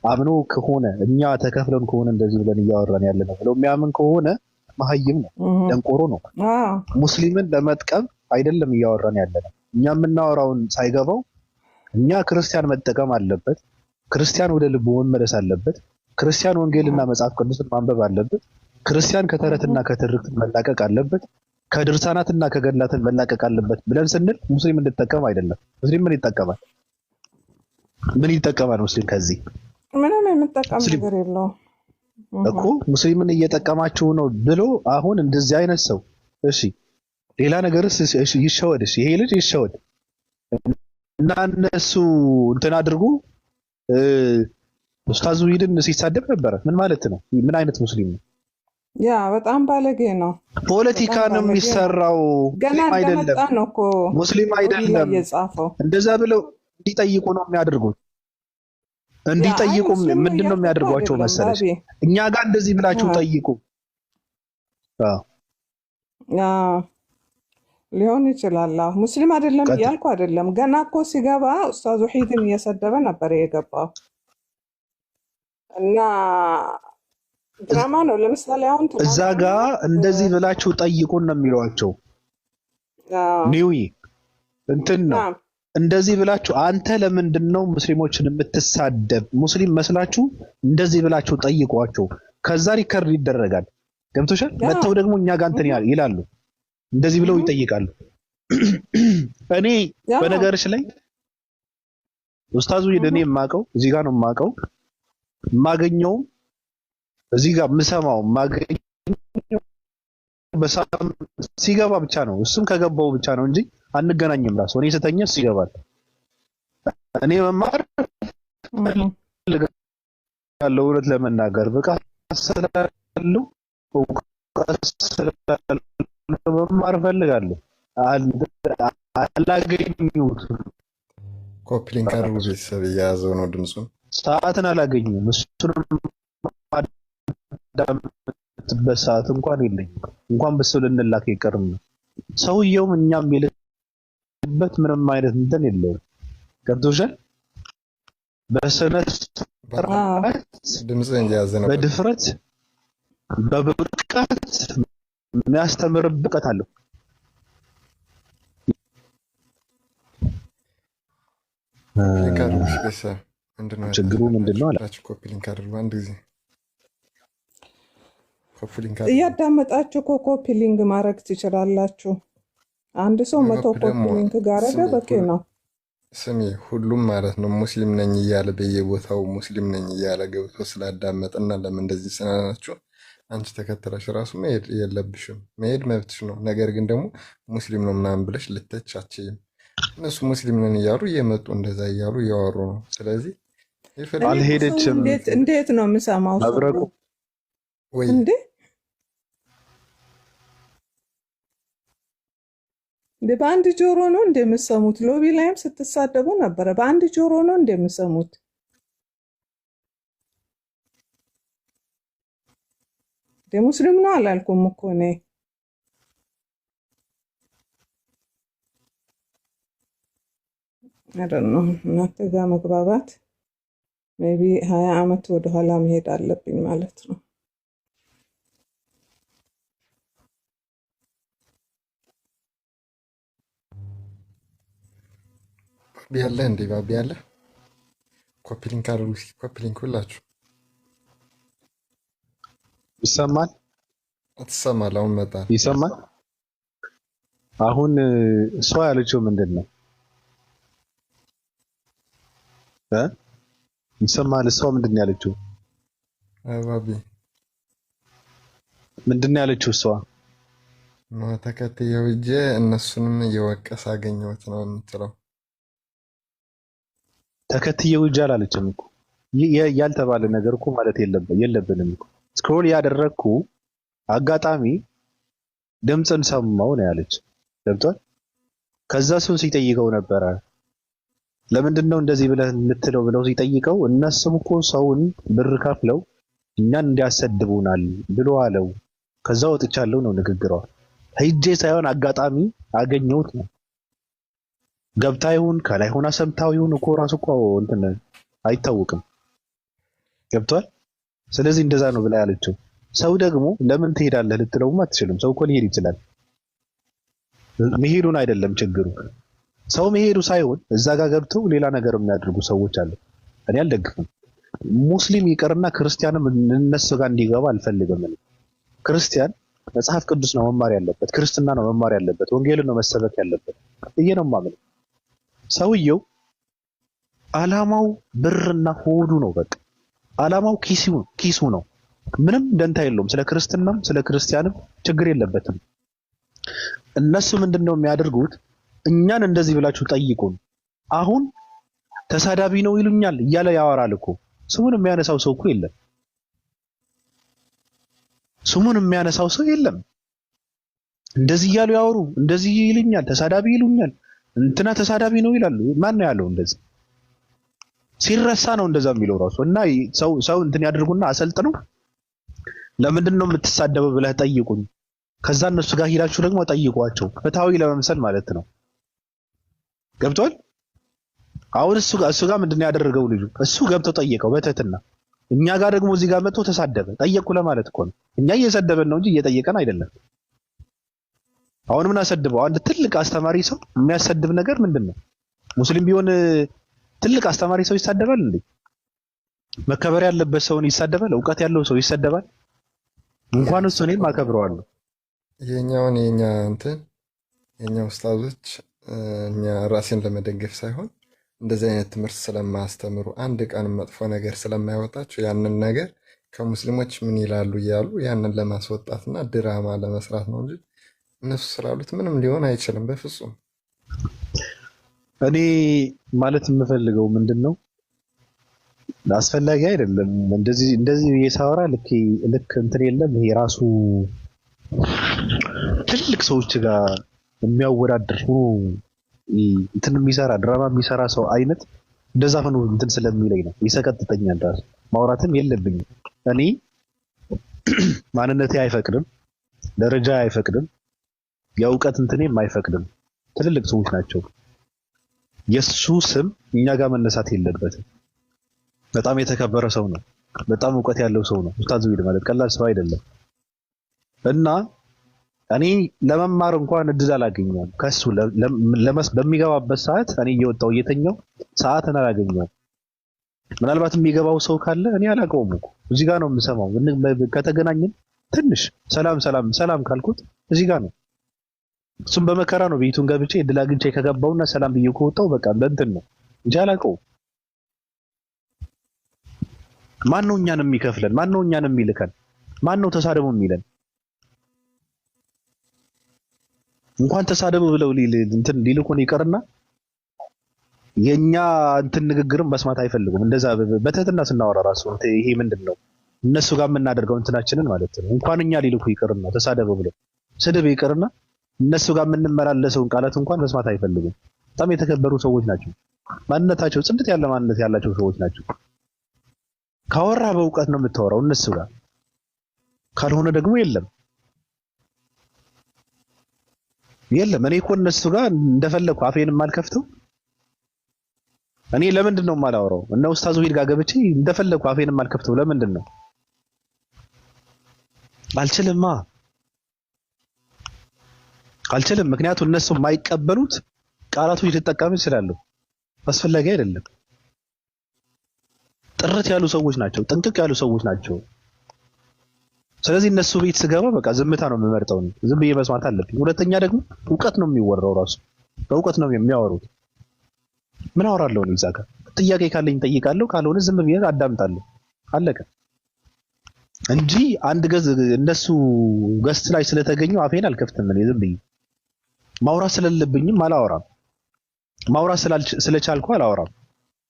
አምኖ ከሆነ እኛ ተከፍለን ከሆነ እንደዚህ ብለን እያወራን ያለ ነው ብለው የሚያምን ከሆነ መሀይም ነው፣ ደንቆሮ ነው። ሙስሊምን ለመጥቀም አይደለም እያወራን ያለ ነው። እኛ የምናወራውን ሳይገባው እኛ ክርስቲያን መጠቀም አለበት፣ ክርስቲያን ወደ ልቡ መመለስ አለበት፣ ክርስቲያን ወንጌልና መጽሐፍ ቅዱስን ማንበብ አለበት፣ ክርስቲያን ከተረትና ከትርክት መላቀቅ አለበት፣ ከድርሳናትና ከገድላትን መላቀቅ አለበት ብለን ስንል ሙስሊም እንድጠቀም አይደለም። ሙስሊም ምን ይጠቀማል? ሙስሊም ከዚህ ምንም የምጠቀም ነገር የለውም እኮ። ሙስሊምን እየጠቀማችሁ ነው ብሎ አሁን እንደዚህ አይነት ሰው እሺ፣ ሌላ ነገርስ ይሸወድ። እሺ ይሄ ልጅ ይሸወድ እና እነሱ እንትን አድርጉ። ኡስታዙ ሂድን ሲሳደብ ነበረ። ምን ማለት ነው? ምን አይነት ሙስሊም ነው? ያ በጣም ባለጌ ነው። ፖለቲካ ነው የሚሰራው። ሙስሊም አይደለም። እንደዛ ብለው እንዲጠይቁ ነው የሚያደርጉት። እንዲጠይቁ ምንድን ነው የሚያደርጓቸው መሰለሽ? እኛ ጋር እንደዚህ ብላችሁ ጠይቁ ሊሆን ይችላል። ሙስሊም አይደለም እያልኩ አይደለም። ገና እኮ ሲገባ ኡስታዙ ሂድን እየሰደበ ነበር የገባው እና ድራማ ነው። ለምሳሌ አሁን እዛ ጋር እንደዚህ ብላችሁ ጠይቁን ነው የሚሏቸው። ኒዊ እንትን ነው እንደዚህ ብላችሁ አንተ ለምንድን ነው ሙስሊሞችን የምትሳደብ? ሙስሊም መስላችሁ እንደዚህ ብላችሁ ጠይቋቸው። ከዛ ሪከርድ ይደረጋል። ገብቶሻል? መተው ደግሞ እኛ ጋር እንትን ይላሉ። እንደዚህ ብለው ይጠይቃሉ። እኔ በነገርሽ ላይ ኡስታዙ እኔ የማውቀው እዚህ ጋር ነው የማውቀው የማገኘው እዚህ ጋር የምሰማው የማገኘው ሲገባ ብቻ ነው። እሱም ከገባው ብቻ ነው እንጂ አንገናኝም። ራሱ እኔ ስተኛ እሱ ይገባል። እኔ መማር ያለው እውነት ለመናገር ብቃት ስላለው መማር ፈልጋለሁ። አላገኘሁትም። ኮፕሊንግ አድርጉ ቤተሰብ እየያዘው ነው ድምፁን። ሰዓትን አላገኘሁም። እሱን ማዳመጥበት ሰዓት እንኳን የለኝም። እንኳን በሰው ልንላክ ይቀርም ሰውየውም እኛም የለበት ምንም አይነት እንትን የለውም። ገብቶሻል? በስነ ስርዓት ድምፅን እየያዘ ነው። በድፍረት በብቃት የሚያስተምር ብቃት አለው። ችግሩ ምንድነው? ኮፒሊንክ አድርጉ አንድ ጊዜ እያዳመጣችሁ ኮፒ ሊንክ ማድረግ ትችላላችሁ። አንድ ሰው 100 ኮፒ ሊንክ ጋረደ በቂ ነው። ስሚ ሁሉም ማለት ነው ሙስሊም ነኝ እያለ በየቦታው ሙስሊም ነኝ እያለ ገብቶ ስላዳመጠና ለምን እንደዚህ ስናናችሁ አንቺ ተከተለሽ ራሱ መሄድ የለብሽም። መሄድ መብትሽ ነው። ነገር ግን ደግሞ ሙስሊም ነው ምናምን ብለሽ ልተች አትችይም። እነሱ ሙስሊም ነን እያሉ እየመጡ እንደዛ እያሉ እያወሩ ነው። ስለዚህ አልሄደችም። እንዴት ነው የምሰማው? መብረቁ ወይ እንዴ በአንድ ጆሮ ነው እንደምሰሙት? ሎቢ ላይም ስትሳደቡ ነበረ። በአንድ ጆሮ ነው እንደምሰሙት? ሙስሊም ነው አላልኩም እኮ እኔ። አይደል ነው እናንተ ጋር መግባባት ሜቢ 20 ዓመት ወደኋላ መሄድ አለብኝ ማለት ነው። ባቢ ያለ እንዴ? ባቢ ያለ ኮፒሊንክ አድርጉ እስኪ። ኮፒሊንክ ሁላችሁ ይሰማል? አትሰማል? አሁን መጣ። ይሰማል? አሁን እሷ ያለችው ምንድን ነው? ይሰማል? እሷ ምንድን ነው ያለችው? ባቢ ምንድን ነው ያለችው እሷ? ተከትየው ሂጄ እነሱንም እየወቀስ አገኘሁት ነው የምትለው። ተከትየው ሂጄ አላለችም እኮ። ያልተባለ ነገር እኮ ማለት የለብንም እኮ። ስክሮል ያደረግኩ አጋጣሚ ድምፅን ሰማው ነው ያለች። ገብቷል? ከዛ እሱን ሲጠይቀው ነበረ ለምንድን ነው እንደዚህ ብለህ የምትለው ብለው ሲጠይቀው እነሱም እኮ ሰውን ብር ከፍለው እኛን እንዲያሰድቡናል ብሎ አለው። ከዛ ወጥቻለሁ ነው ንግግሯ። ሂጄ ሳይሆን አጋጣሚ አገኘሁት ነው። ገብታ ይሁን ከላይ ሆና ሰምታው ይሁን እኮ ራሱ እኮ እንትን አይታወቅም። ገብቷል? ስለዚህ እንደዛ ነው ብላ ያለችው። ሰው ደግሞ ለምን ትሄዳለህ ልትለውም አትችልም። ሰው እኮ ሊሄድ ይችላል። መሄዱን አይደለም ችግሩ። ሰው መሄዱ ሳይሆን እዛ ጋር ገብተው ሌላ ነገር የሚያደርጉ ሰዎች አሉ። እኔ አልደግፍም። ሙስሊም ይቀርና ክርስቲያንም እነሱ ጋር እንዲገባ አልፈልግም። ክርስቲያን መጽሐፍ ቅዱስ ነው መማር ያለበት፣ ክርስትና ነው መማር ያለበት፣ ወንጌልን ነው መሰበክ ያለበት። ይሄ ነው ማምነው። ሰውየው አላማው ብርና ሆዱ ነው። በቃ አላማው ኪሱ ነው። ምንም ደንታ የለውም። ስለ ክርስትናም ስለ ክርስቲያንም ችግር የለበትም። እነሱ ምንድነው የሚያደርጉት? እኛን እንደዚህ ብላችሁ ጠይቁን፣ አሁን ተሳዳቢ ነው ይሉኛል እያለ ያወራል እኮ። ስሙን የሚያነሳው ሰው እኮ የለም። ስሙን የሚያነሳው ሰው የለም። እንደዚህ እያሉ ያወሩ፣ እንደዚህ ይሉኛል፣ ተሳዳቢ ይሉኛል፣ እንትና ተሳዳቢ ነው ይላሉ። ማን ነው ያለው እንደዚህ? ሲረሳ ነው እንደዛ የሚለው ራሱ። እና ሰው እንትን ያደርጉና አሰልጥነው ለምንድን ነው የምትሳደበው ብለህ ጠይቁኝ። ከዛ እነሱ ጋር ሄዳችሁ ደግሞ ጠይቋቸው፣ ፍትሃዊ ለመምሰል ማለት ነው። ገብቷል? አሁን እሱ ጋር ምንድን ነው ያደረገው ልጁ? እሱ ገብቶ ጠየቀው በትህትና። እኛ ጋር ደግሞ እዚህ ጋር መጥቶ ተሳደበ። ጠየቅኩ ለማለት እኮ ነው። እኛ እየሰደበን ነው እንጂ እየጠየቀን አይደለም። አሁን ምን አሰድበው? አንድ ትልቅ አስተማሪ ሰው የሚያሰድብ ነገር ምንድን ነው? ሙስሊም ቢሆን ትልቅ አስተማሪ ሰው ይሳደባል እንዴ? መከበር ያለበት ሰውን ይሳደባል? እውቀት ያለው ሰው ይሳደባል? እንኳን እሱ እኔም አከብረዋለሁ። የኛ ኡስታዞች እኛ ራሴን ለመደገፍ ሳይሆን እንደዚህ አይነት ትምህርት ስለማያስተምሩ አንድ ቀን መጥፎ ነገር ስለማይወጣቸው ያንን ነገር ከሙስሊሞች ምን ይላሉ እያሉ ያንን ለማስወጣትና ድራማ ለመስራት ነው እንጂ እነሱ ስላሉት ምንም ሊሆን አይችልም በፍጹም። እኔ ማለት የምፈልገው ምንድነው አስፈላጊ አይደለም እንደዚህ የሳወራ ልክ እንትን የለም። ይሄ ራሱ ትልቅ ሰዎች ጋር የሚያወዳድር እንትን የሚሰራ ድራማ የሚሰራ ሰው አይነት እንደዛ ሆኖ እንትን ስለሚለኝ ነው ይሰቀጥተኛል። ራሱ ማውራትም የለብኝም። እኔ ማንነቴ አይፈቅድም፣ ደረጃ አይፈቅድም፣ የእውቀት እንትኔም አይፈቅድም። ትልልቅ ሰዎች ናቸው። የሱ ስም እኛ ጋር መነሳት የለበትም። በጣም የተከበረ ሰው ነው። በጣም እውቀት ያለው ሰው ነው። ኡስታዝ ዊድ ማለት ቀላል ሰው አይደለም። እና እኔ ለመማር እንኳን እድል አላገኘሁም ከሱ በሚገባበት ሰዓት እኔ እየወጣሁ እየተኛው ሰዓትን አላገኘሁም። ምናልባት የሚገባው ሰው ካለ እኔ አላውቀውም እኮ እዚህ ጋር ነው የምሰማው። ከተገናኘን ትንሽ ሰላም ካልኩት እዚህ ጋር ነው። እሱም በመከራ ነው ቤቱን ገብቼ እድል አግኝቼ ከገባውና ሰላም ብዬ ከወጣው በቃ በእንትን ነው እንጂ አላውቀውም። ማን ነው እኛን የሚከፍለን? ማን ነው እኛን የሚልከን? ማን ነው ተሳደቡ የሚለን? እንኳን ተሳደቡ ብለው እንትን ሊልኩን ይቀርና የኛ እንትን ንግግርም መስማት አይፈልጉም። እንደዛ በትህትና ስናወራ ራሱ ይሄ ምንድነው እነሱ ጋር የምናደርገው እንትናችንን ማለት ነው። እንኳን እኛ ሊልኩ ይቀርና ተሳደቡ ብለው ስድብ ይቀርና እነሱ ጋር የምንመላለሰውን ቃላት እንኳን መስማት አይፈልጉም። በጣም የተከበሩ ሰዎች ናቸው። ማንነታቸው ጽድት ያለ ማንነት ያላቸው ሰዎች ናቸው። ካወራ በእውቀት ነው የምታወራው እነሱ ጋር፣ ካልሆነ ደግሞ የለም። እኔ እኮ እነሱ ጋር እንደፈለኩ አፌንም አልከፍተው። እኔ ለምንድን ነው የማላወራው? እነ ኡስታዝ ዊድ ጋር ገብቼ እንደፈለኩ አፌንም አልከፍተው። ለምንድን ነው? አልችልም። ምክንያቱም እነሱ የማይቀበሉት ቃላቶች ሊጠቀሙ ይችላሉ። አስፈላጊ አይደለም። ጥርት ያሉ ሰዎች ናቸው፣ ጥንቅቅ ያሉ ሰዎች ናቸው። ስለዚህ እነሱ ቤት ስገባ በቃ ዝምታ ነው የምመርጠው። ዝም ብዬ መስማት አለብኝ። ሁለተኛ ደግሞ እውቀት ነው የሚወራው፣ ራሱ በእውቀት ነው የሚያወሩት። ምን አወራለሁ እኔ እዛ ጋር? ጥያቄ ካለኝ ጠይቃለሁ፣ ካልሆነ ዝም ብዬ አዳምጣለሁ። አለቀ እንጂ አንድ እነሱ ገስት ላይ ስለተገኘው አፌን አልከፍትም። እኔ ዝም ብዬ ማውራት ስለሌለብኝም አላወራም። ማውራት ስለቻልኩ አላወራም።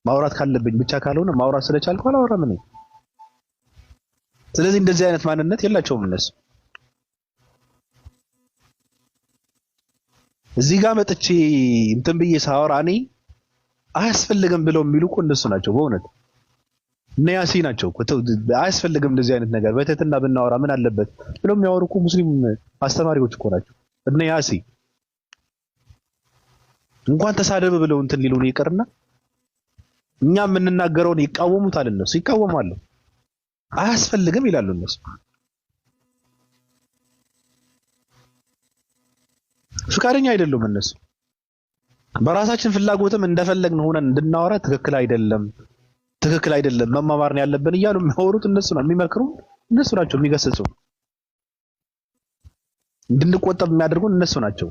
ማውራት ካለብኝ ብቻ ካልሆነ ማውራት ስለቻልኩ አላወራም እኔ። ስለዚህ እንደዚህ አይነት ማንነት የላቸውም እነሱ። እዚህ ጋር መጥቼ እንትን ብዬ ሳወራ እኔ አያስፈልግም ብለው የሚሉ እኮ እነሱ ናቸው። በእውነት እነ ያሲ ናቸው እኮ አያስፈልግም እንደዚህ አይነት ነገር በትህትና ብናወራ ምን አለበት ብለው የሚያወሩ እኮ ሙስሊም አስተማሪዎች እኮ ናቸው እነ ያሲ። እንኳን ተሳደብ ብለው እንትን ሊሉን ይቀርና እኛ የምንናገረውን ይቃወሙታል። እነሱ ይቃወማሉ። አያስፈልግም ይላሉ እነሱ። ፍቃደኛ አይደሉም እነሱ። በራሳችን ፍላጎትም እንደፈለግን ሆነን እንድናወራ ትክክል አይደለም መማማር ነው ያለብን እያሉ የሚያወሩት እነሱ ናቸው። የሚመክሩ እነሱ ናቸው። የሚገስጹ እንድንቆጠብ የሚያደርጉን እነሱ ናቸው።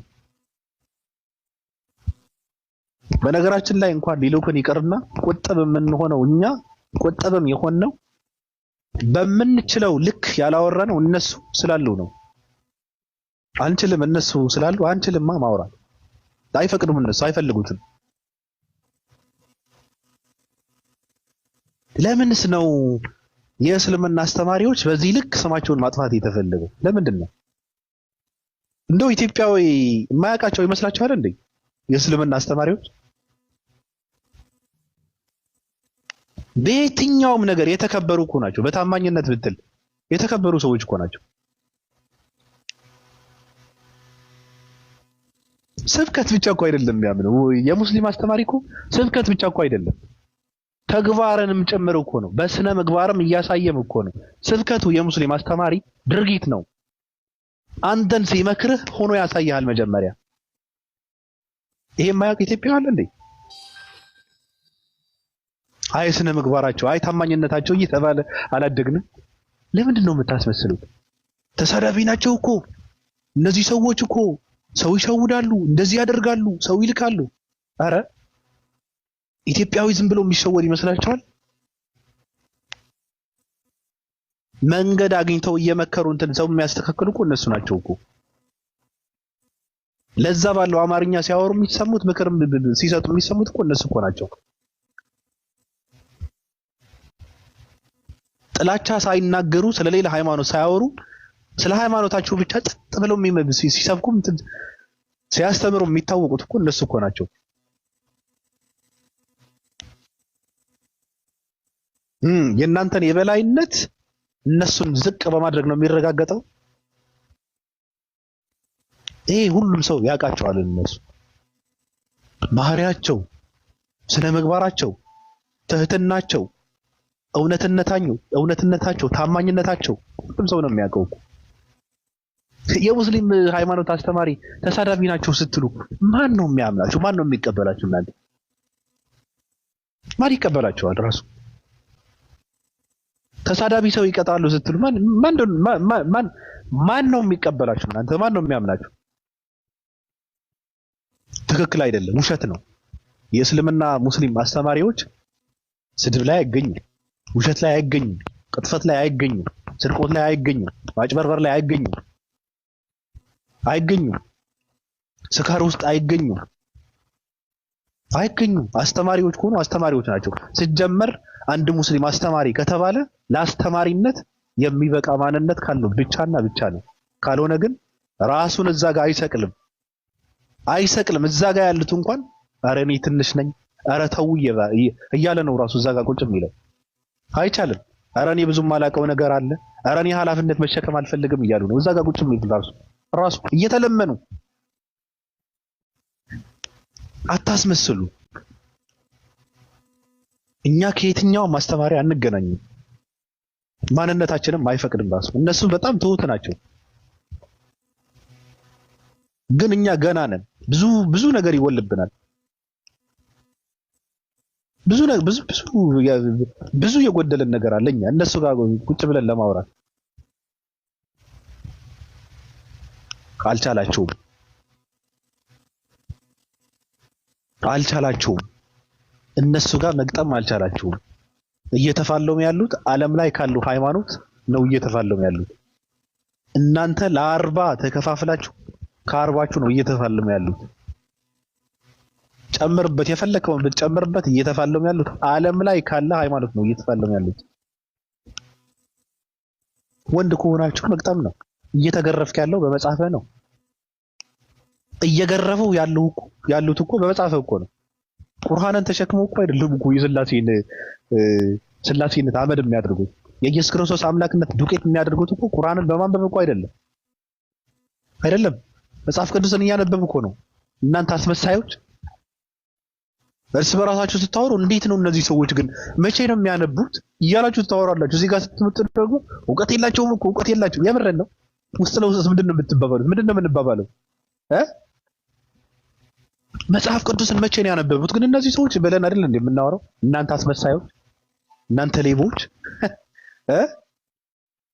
በነገራችን ላይ እንኳን ሊልኩን ይቀርና ቆጠብ የምንሆነው እኛ ቆጠብም የሆነው በምንችለው ልክ ያላወራነው እነሱ ስላሉ ነው። አንችልም፣ እነሱ ስላሉ አንችልማ ማውራት አይፈቅዱም። እነሱ አይፈልጉትም። ለምንስ ነው የእስልምና አስተማሪዎች በዚህ ልክ ስማቸውን ማጥፋት የተፈለገው? ለምንድን ነው? እንደው ኢትዮጵያዊ የማያውቃቸው ይመስላችኋል እንዴ? የእስልምና አስተማሪዎች በየትኛውም ነገር የተከበሩ እኮ ናቸው። በታማኝነት ብትል የተከበሩ ሰዎች እኮ ናቸው። ስብከት ብቻ እኮ አይደለም የሚያምነው የሙስሊም አስተማሪ እኮ ስብከት ብቻ እኮ አይደለም፣ ተግባርንም ጭምር እኮ ነው። በስነ ምግባርም እያሳየም እኮ ነው። ስብከቱ የሙስሊም አስተማሪ ድርጊት ነው። አንተን ሲመክርህ ሆኖ ያሳያል መጀመሪያ። ይሄ የማያውቅ ኢትዮጵያ አለ እንዴ? አይ ስነ ምግባራቸው፣ አይ ታማኝነታቸው እየተባለ አላደግንም። ለምንድን ነው የምታስመስሉት? ተሳዳቢ ናቸው እኮ እነዚህ ሰዎች እኮ ሰው ይሸውዳሉ፣ እንደዚህ ያደርጋሉ፣ ሰው ይልካሉ። አረ ኢትዮጵያዊ ዝም ብሎ የሚሸወድ ይመስላችኋል? መንገድ አግኝተው እየመከሩ እንትን ሰው የሚያስተካክሉ እኮ እነሱ ናቸው እኮ። ለዛ ባለው አማርኛ ሲያወሩ የሚሰሙት ምክር ሲሰጡ የሚሰሙት እኮ እነሱ እኮ ናቸው። ጥላቻ ሳይናገሩ ስለሌላ ሃይማኖት ሳያወሩ ስለ ሃይማኖታቸው ብቻ ጸጥ ብለው ሲሰብኩም ሲያስተምሩ የሚታወቁት እኮ እነሱ እኮ ናቸው። የእናንተን የበላይነት እነሱን ዝቅ በማድረግ ነው የሚረጋገጠው። ይሄ ሁሉም ሰው ያውቃቸዋል። እነሱ ባህሪያቸው፣ ስነ ምግባራቸው፣ ትህትናቸው፣ እውነትነታቸው፣ ታማኝነታቸው ሁሉም ሰው ነው የሚያውቀው። የሙስሊም ሃይማኖት አስተማሪ ተሳዳቢ ናቸው ስትሉ ማን ነው የሚያምናቸው? ማን ነው የሚቀበላቸው? እናንተ ማን ይቀበላቸዋል? ራሱ ተሳዳቢ ሰው ይቀጣሉ ስትሉ ማን ነው የሚቀበላቸው? እናንተ ማን ነው የሚያምናቸው? ትክክል አይደለም፣ ውሸት ነው። የእስልምና ሙስሊም አስተማሪዎች ስድብ ላይ አይገኙም፣ ውሸት ላይ አይገኙም፣ ቅጥፈት ላይ አይገኙም፣ ስርቆት ላይ አይገኙም፣ ማጭበርበር ላይ አይገኙም፣ ስካር ውስጥ አይገኙም። አስተማሪዎች ከሆኑ አስተማሪዎች ናቸው። ሲጀመር አንድ ሙስሊም አስተማሪ ከተባለ ለአስተማሪነት የሚበቃ ማንነት ካለው ብቻና ብቻ ነው። ካልሆነ ግን ራሱን እዛ ጋር አይሰቅልም። እዛ ጋር ያሉት እንኳን ኧረ እኔ ትንሽ ነኝ፣ ኧረ ተው እያለ ነው ራሱ እዛ ጋር ቁጭ የሚለው። አይቻልም። ኧረ እኔ ብዙም ማላውቀው ነገር አለ፣ ኧረ እኔ ኃላፊነት መሸከም አልፈልግም እያሉ ነው እዛ ጋር ቁጭ የሚሉት ራሱ እየተለመኑ። አታስመስሉ። እኛ ከየትኛውም አስተማሪ አንገናኝም፣ ማንነታችንም አይፈቅድም ራሱ። እነሱ በጣም ትሁት ናቸው፣ ግን እኛ ገና ነን። ብዙ ነገር ይወልብናል። ብዙ የጎደለን ነገር አለ። እኛ እነሱ ጋር ቁጭ ብለን ለማውራት አልቻላችሁም። እነሱ ጋር መግጠም አልቻላችሁም። እየተፋለሙ ያሉት ዓለም ላይ ካሉ ሃይማኖት ነው እየተፋለሙ ያሉት። እናንተ ለ40 ተከፋፍላችሁ ከ40ችሁ ነው እየተፋለሙ ያሉት። ጨምርበት፣ የፈለከውን ብትጨምርበት እየተፋለሙ ያሉት ዓለም ላይ ካለ ሃይማኖት ነው እየተፋለሙ ያሉት። ወንድ ከሆናችሁ መግጠም ነው። እየተገረፍክ ያለው በመጽሐፍህ ነው። እየገረፉ ያሉት እኮ በመጽሐፍህ እኮ ነው። ቁርአንን ተሸክመው እኮ አይደለም እኮ ስላሴነት አመድ የሚያደርጉት የኢየሱስ ክርስቶስ አምላክነት ዱቄት የሚያደርጉት እኮ ቁርአንን በማንበብ እኮ አይደለም መጽሐፍ ቅዱስን እያነበቡ እኮ ነው። እናንተ አስመሳዮች እርስ በራሳችሁ ስታወሩ እንዴት ነው እነዚህ ሰዎች ግን መቼ ነው የሚያነቡት እያላችሁ ታወራላችሁ። እዚህ ጋር ስትመጡ ደግሞ እውቀት የላቸውም እኮ እውቀት የላቸውም። የምረን ነው። ውስጥ ለውስጥ ምንድን ነው የምትባባሉት? ምንድን ነው የምንባባለው? መጽሐፍ ቅዱስን መቼ ነው ያነበቡት ግን እነዚህ ሰዎች ብለን አይደል እንዴ የምናወራው? እናንተ አስመሳዮች፣ እናንተ ሌቦች፣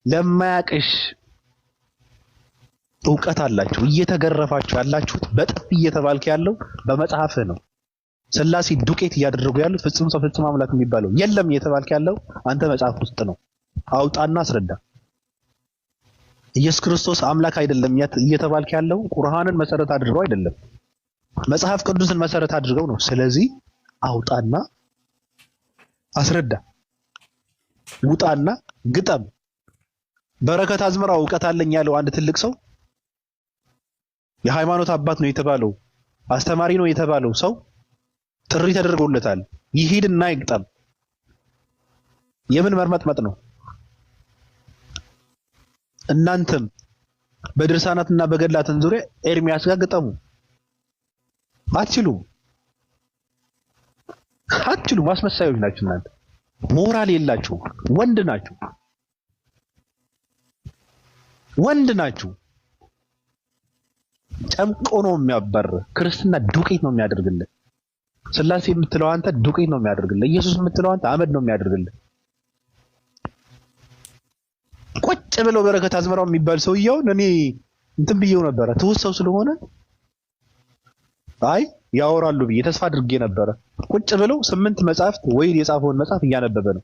ለማያቅሽ እውቀት አላችሁ። እየተገረፋችሁ ያላችሁት በጥፍ እየተባልክ ያለው በመጽሐፍህ ነው። ስላሴ ዱቄት እያደረጉ ያሉት ፍጹም ሰው ፍጹም አምላክ የሚባለው የለም እየተባልክ ያለው አንተ መጽሐፍ ውስጥ ነው። አውጣና አስረዳ። ኢየሱስ ክርስቶስ አምላክ አይደለም እየተባልክ ያለው ቁርአንን መሰረት አድርገው አይደለም መጽሐፍ ቅዱስን መሰረት አድርገው ነው። ስለዚህ አውጣና አስረዳ፣ ውጣና ግጠም። በረከት አዝመራው እውቀት አለኝ ያለው አንድ ትልቅ ሰው የሃይማኖት አባት ነው የተባለው አስተማሪ ነው የተባለው ሰው ጥሪ ተደርጎለታል። ይሄድና ይግጠም። የምን መርመጥመጥ ነው? እናንተም በድርሳናትና በገድላትን ዙሪያ ኤርሚያስ ጋር ግጠሙ። አትችሉም። አስመሳዮች ናችሁ እናንተ። ሞራል የላችሁ። ወንድ ናችሁ። ጨምቆ ነው የሚያባር። ክርስትና ዱቄት ነው የሚያደርግልህ። ስላሴ የምትለው አንተ ዱቄት ነው የሚያደርግልህ። ኢየሱስ የምትለው አንተ አመድ ነው የሚያደርግልህ። ቁጭ ብለው በረከት አዝመራው የሚባል ሰውየውን እኔ እንትን ብዬው ነበረ ተወሰው ስለሆነ አይ ያወራሉ ብዬ ተስፋ አድርጌ ነበረ። ቁጭ ብለው 8 መጽሐፍት ወይ የጻፈውን መጽሐፍ እያነበበ ነው።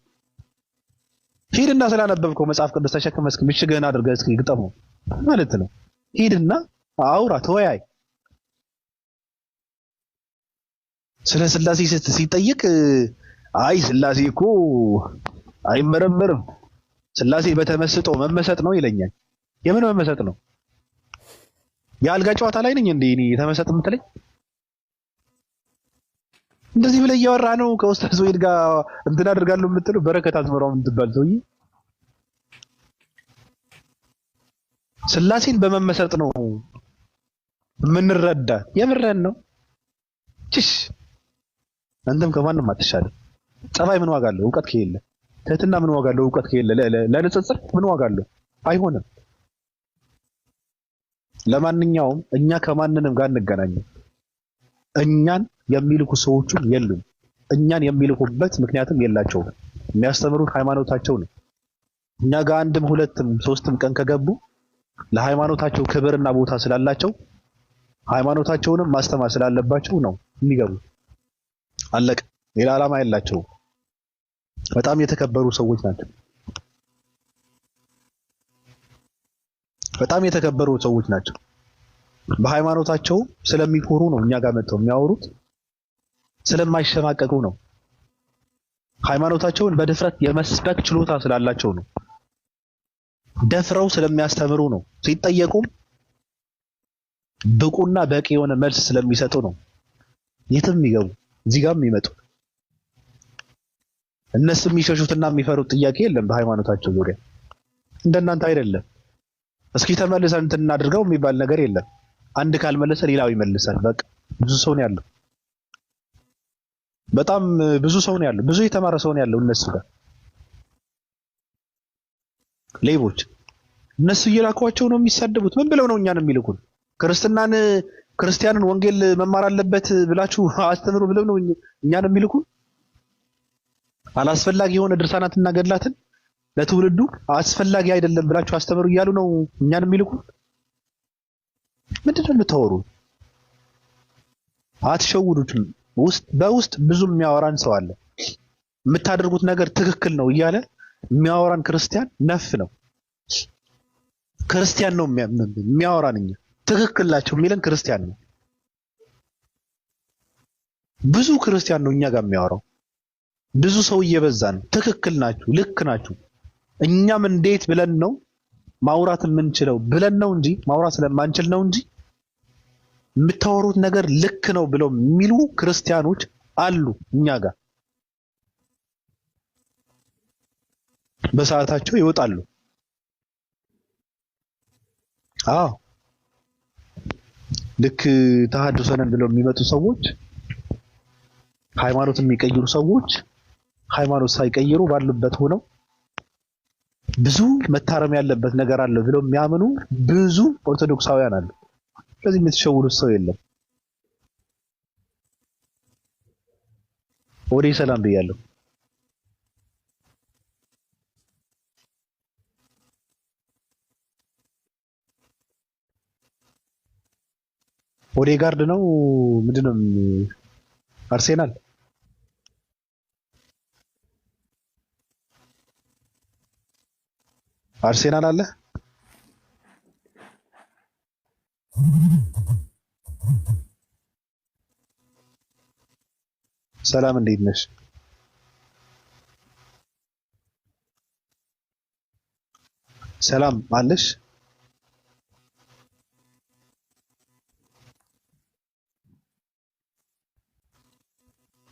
ሂድና ስላነበብከው መጽሐፍ ቅዱስ ተሸክመህ እስኪ ምሽግህን አድርገህ እስኪ ግጠመው ማለት ነው። ሂድና አውራ፣ ተወያይ። ስለ ስላሴ ሲጠይቅ አይ ስላሴ እኮ አይመረመርም፣ ስላሴ በተመስጦ መመሰጥ ነው ይለኛል። የምን መመሰጥ ነው? የአልጋ ጨዋታ ላይ ነኝ እንዴ እኔ የተመሰጥ የምትለኝ? እንደዚህ ብለህ እያወራህ ነው ከኡስታዝ ወይድ ጋር እንትን አደርጋለሁ የምትለው? በረከት አዝመራው የምትባል ሰውዬ ስላሴን በመመሰጥ ነው የምንረዳ። የምረን ነው። ጭሽ አንተም ከማንም አትሻልም። ጸባይ ምን ዋጋ አለው እውቀት ከሌለ? ትህትና ምን ዋጋ አለው እውቀት ከሌለ? ለንጽጽር ምን ዋጋ አለው? አይሆንም። ለማንኛውም እኛ ከማንንም ጋር እንገናኝም። እኛን የሚልኩ ሰዎችም የሉም። እኛን የሚልኩበት ምክንያትም የላቸውም። የሚያስተምሩት ሃይማኖታቸው ነው። እኛ ጋር አንድም ሁለትም ሶስትም ቀን ከገቡ ለሃይማኖታቸው ክብርና ቦታ ስላላቸው ሃይማኖታቸውንም ማስተማር ስላለባቸው ነው የሚገቡ። አለቀ። ሌላ ዓላማ የላቸውም። በጣም የተከበሩ ሰዎች ናቸው። በጣም የተከበሩ ሰዎች ናቸው። በሃይማኖታቸው ስለሚኮሩ ነው እኛ ጋር መጥተው የሚያወሩት። ስለማይሸማቀቁ ነው። ሃይማኖታቸውን በድፍረት የመስበክ ችሎታ ስላላቸው ነው። ደፍረው ስለሚያስተምሩ ነው። ሲጠየቁም ብቁና በቂ የሆነ መልስ ስለሚሰጡ ነው የትም የሚገቡ እዚህ ጋር የሚመጡ። እነሱ የሚሸሹትና የሚፈሩት ጥያቄ የለም በሃይማኖታቸው ዙሪያ። እንደናንተ አይደለም። እስኪ ተመልሰን እንትን እናድርገው የሚባል ነገር የለም። አንድ ካልመለሰ ሌላው ይመልሳል። በቃ ብዙ ሰው ነው ያለው። በጣም ብዙ ሰው ነው ያለው። ብዙ የተማረ ሰው ነው ያለው እነሱ ጋር። ሌቦች እነሱ እየላኳቸው ነው የሚሳደቡት። ምን ብለው ነው እኛን የሚልኩን? ክርስቲያንን ወንጌል መማር አለበት ብላችሁ አስተምሩ ብለው ነው እኛን የሚልኩን? አላስፈላጊ የሆነ ድርሳናትና ገድላትን ለትውልዱ አስፈላጊ አይደለም ብላችሁ አስተምሩ እያሉ ነው እኛን የሚልኩን? ምንድነው የምታወሩ? አትሸውዱትም። በውስጥ ብዙ የሚያወራን ሰው አለ። የምታደርጉት ነገር ትክክል ነው እያለ የሚያወራን ክርስቲያን ነፍ ነው። ክርስቲያን ነው የሚያወራን። እኛ ትክክል ናቸው የሚለን ክርስቲያን ነው። ብዙ ክርስቲያን ነው እኛ ጋር የሚያወራው። ብዙ ሰው እየበዛ ነው። ትክክል ናችሁ፣ ልክ ናችሁ። እኛም እንዴት ብለን ነው ማውራት የምንችለው ብለን ነው እንጂ ማውራት ስለማንችል ነው እንጂ የምታወሩት ነገር ልክ ነው ብለው የሚሉ ክርስቲያኖች አሉ እኛ ጋር። በሰዓታቸው ይወጣሉ። አዎ ልክ ተሐድሶ ነን ብለው የሚመጡ ሰዎች፣ ሃይማኖት የሚቀይሩ ሰዎች ሃይማኖት ሳይቀይሩ ባሉበት ሆነው ብዙ መታረም ያለበት ነገር አለ ብለው የሚያምኑ ብዙ ኦርቶዶክሳውያን አሉ። ስለዚህ የምትሸውዱት ሰው የለም። ወደ ሰላም ብያለሁ። ኦዴጋርድ ነው ምንድነው? አርሴናል አለ። ሰላም እንዴት ነሽ? ሰላም አለሽ?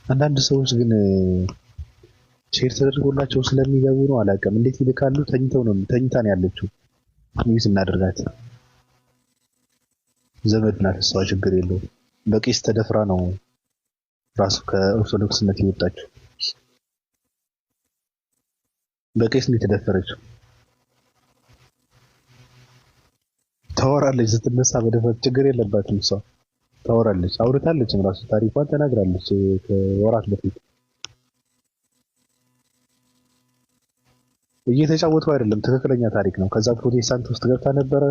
አንዳንድ ሰዎች ግን ሼር ተደርጎላቸው ስለሚገቡ ነው አላውቅም። እንዴት ይልካሉ? ተኝታ ነው ያለችው። ምን እናደርጋት? ዘመድ ናት እሷ፣ ችግር የለውም። በቄስ ተደፍራ ነው ራሱ ከኦርቶዶክስነት የወጣችው። በቄስ ነው የተደፈረችው። ታወራለች ስትነሳ በደፈት ችግር የለባትም እሷ። ታወራለች፣ አውርታለችም ራሱ ታሪኳን ተናግራለች ከወራት በፊት። እየተጫወቱ አይደለም፣ ትክክለኛ ታሪክ ነው። ከዛ ፕሮቴስታንት ውስጥ ገብታ ነበረ።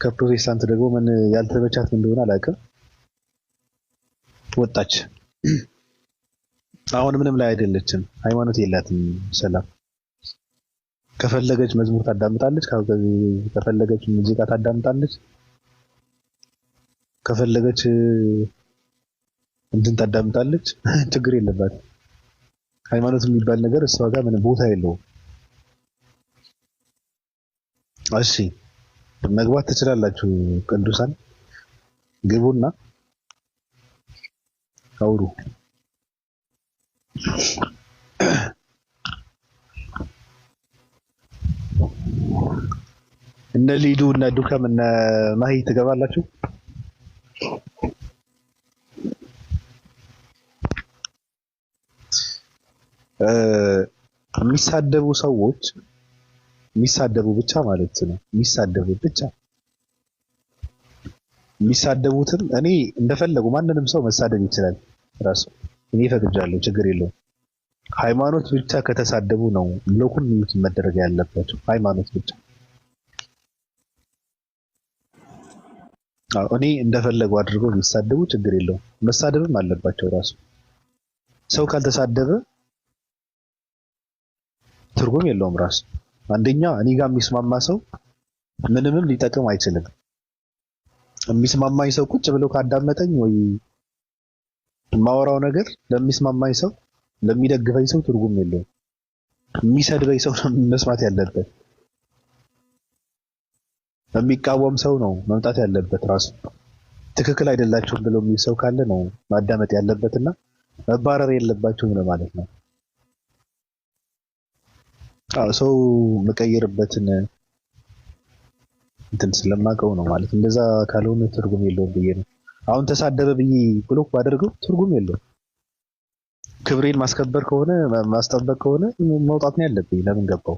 ከፕሮቴስታንት ደግሞ ምን ያልተመቻት እንደሆነ አላውቅም፣ ወጣች። አሁን ምንም ላይ አይደለችም፣ ሃይማኖት የላትም። ሰላም ከፈለገች መዝሙር ታዳምጣለች፣ ከፈለገች ሙዚቃ ታዳምጣለች፣ ከፈለገች እንትን ታዳምጣለች። ችግር የለባትም። ሃይማኖት የሚባል ነገር እሷ ጋር ምንም ቦታ የለውም። እሺ መግባት ትችላላችሁ ቅዱሳን፣ ግቡና አውሩ። እነ ሊዱ እና ዱከም እና ማሂ ትገባላችሁ። የሚሳደቡ ሰዎች የሚሳደቡ ብቻ ማለት ነው። የሚሳደቡ ብቻ የሚሳደቡትም እኔ እንደፈለጉ ማንንም ሰው መሳደብ ይችላል ራሱ። እኔ ፈቅጃለሁ፣ ችግር የለውም። ሃይማኖት ብቻ ከተሳደቡ ነው ብሎኩን ሚዩት መደረግ ያለባቸው። ሃይማኖት ብቻ እኔ እንደፈለጉ አድርገው የሚሳደቡ ችግር የለውም። መሳደብም አለባቸው ራሱ። ሰው ካልተሳደበ ትርጉም የለውም ራሱ። አንደኛ እኔ ጋር የሚስማማ ሰው ምንምም ሊጠቅም አይችልም። የሚስማማኝ ሰው ቁጭ ብሎ ካዳመጠኝ ወይ የማወራው ነገር ለሚስማማኝ ሰው ለሚደግፈኝ ሰው ትርጉም የለውም። የሚሰድበኝ ሰው ነው መስማት ያለበት። የሚቃወም ሰው ነው መምጣት ያለበት ራሱ። ትክክል አይደላችሁም ብሎ የሚል ሰው ካለ ነው ማዳመጥ ያለበትና መባረር የለባችሁም ለማለት ነው። ሰው መቀየርበትን እንትን ስለማውቀው ነው ማለት። እንደዛ ካልሆነ ትርጉም የለውም ብዬ ነው። አሁን ተሳደበ ብዬ ብሎክ ባደርገው ትርጉም የለውም። ክብሬን ማስከበር ከሆነ ማስጠበቅ ከሆነ መውጣት ነው ያለብኝ። ለምን ገባው?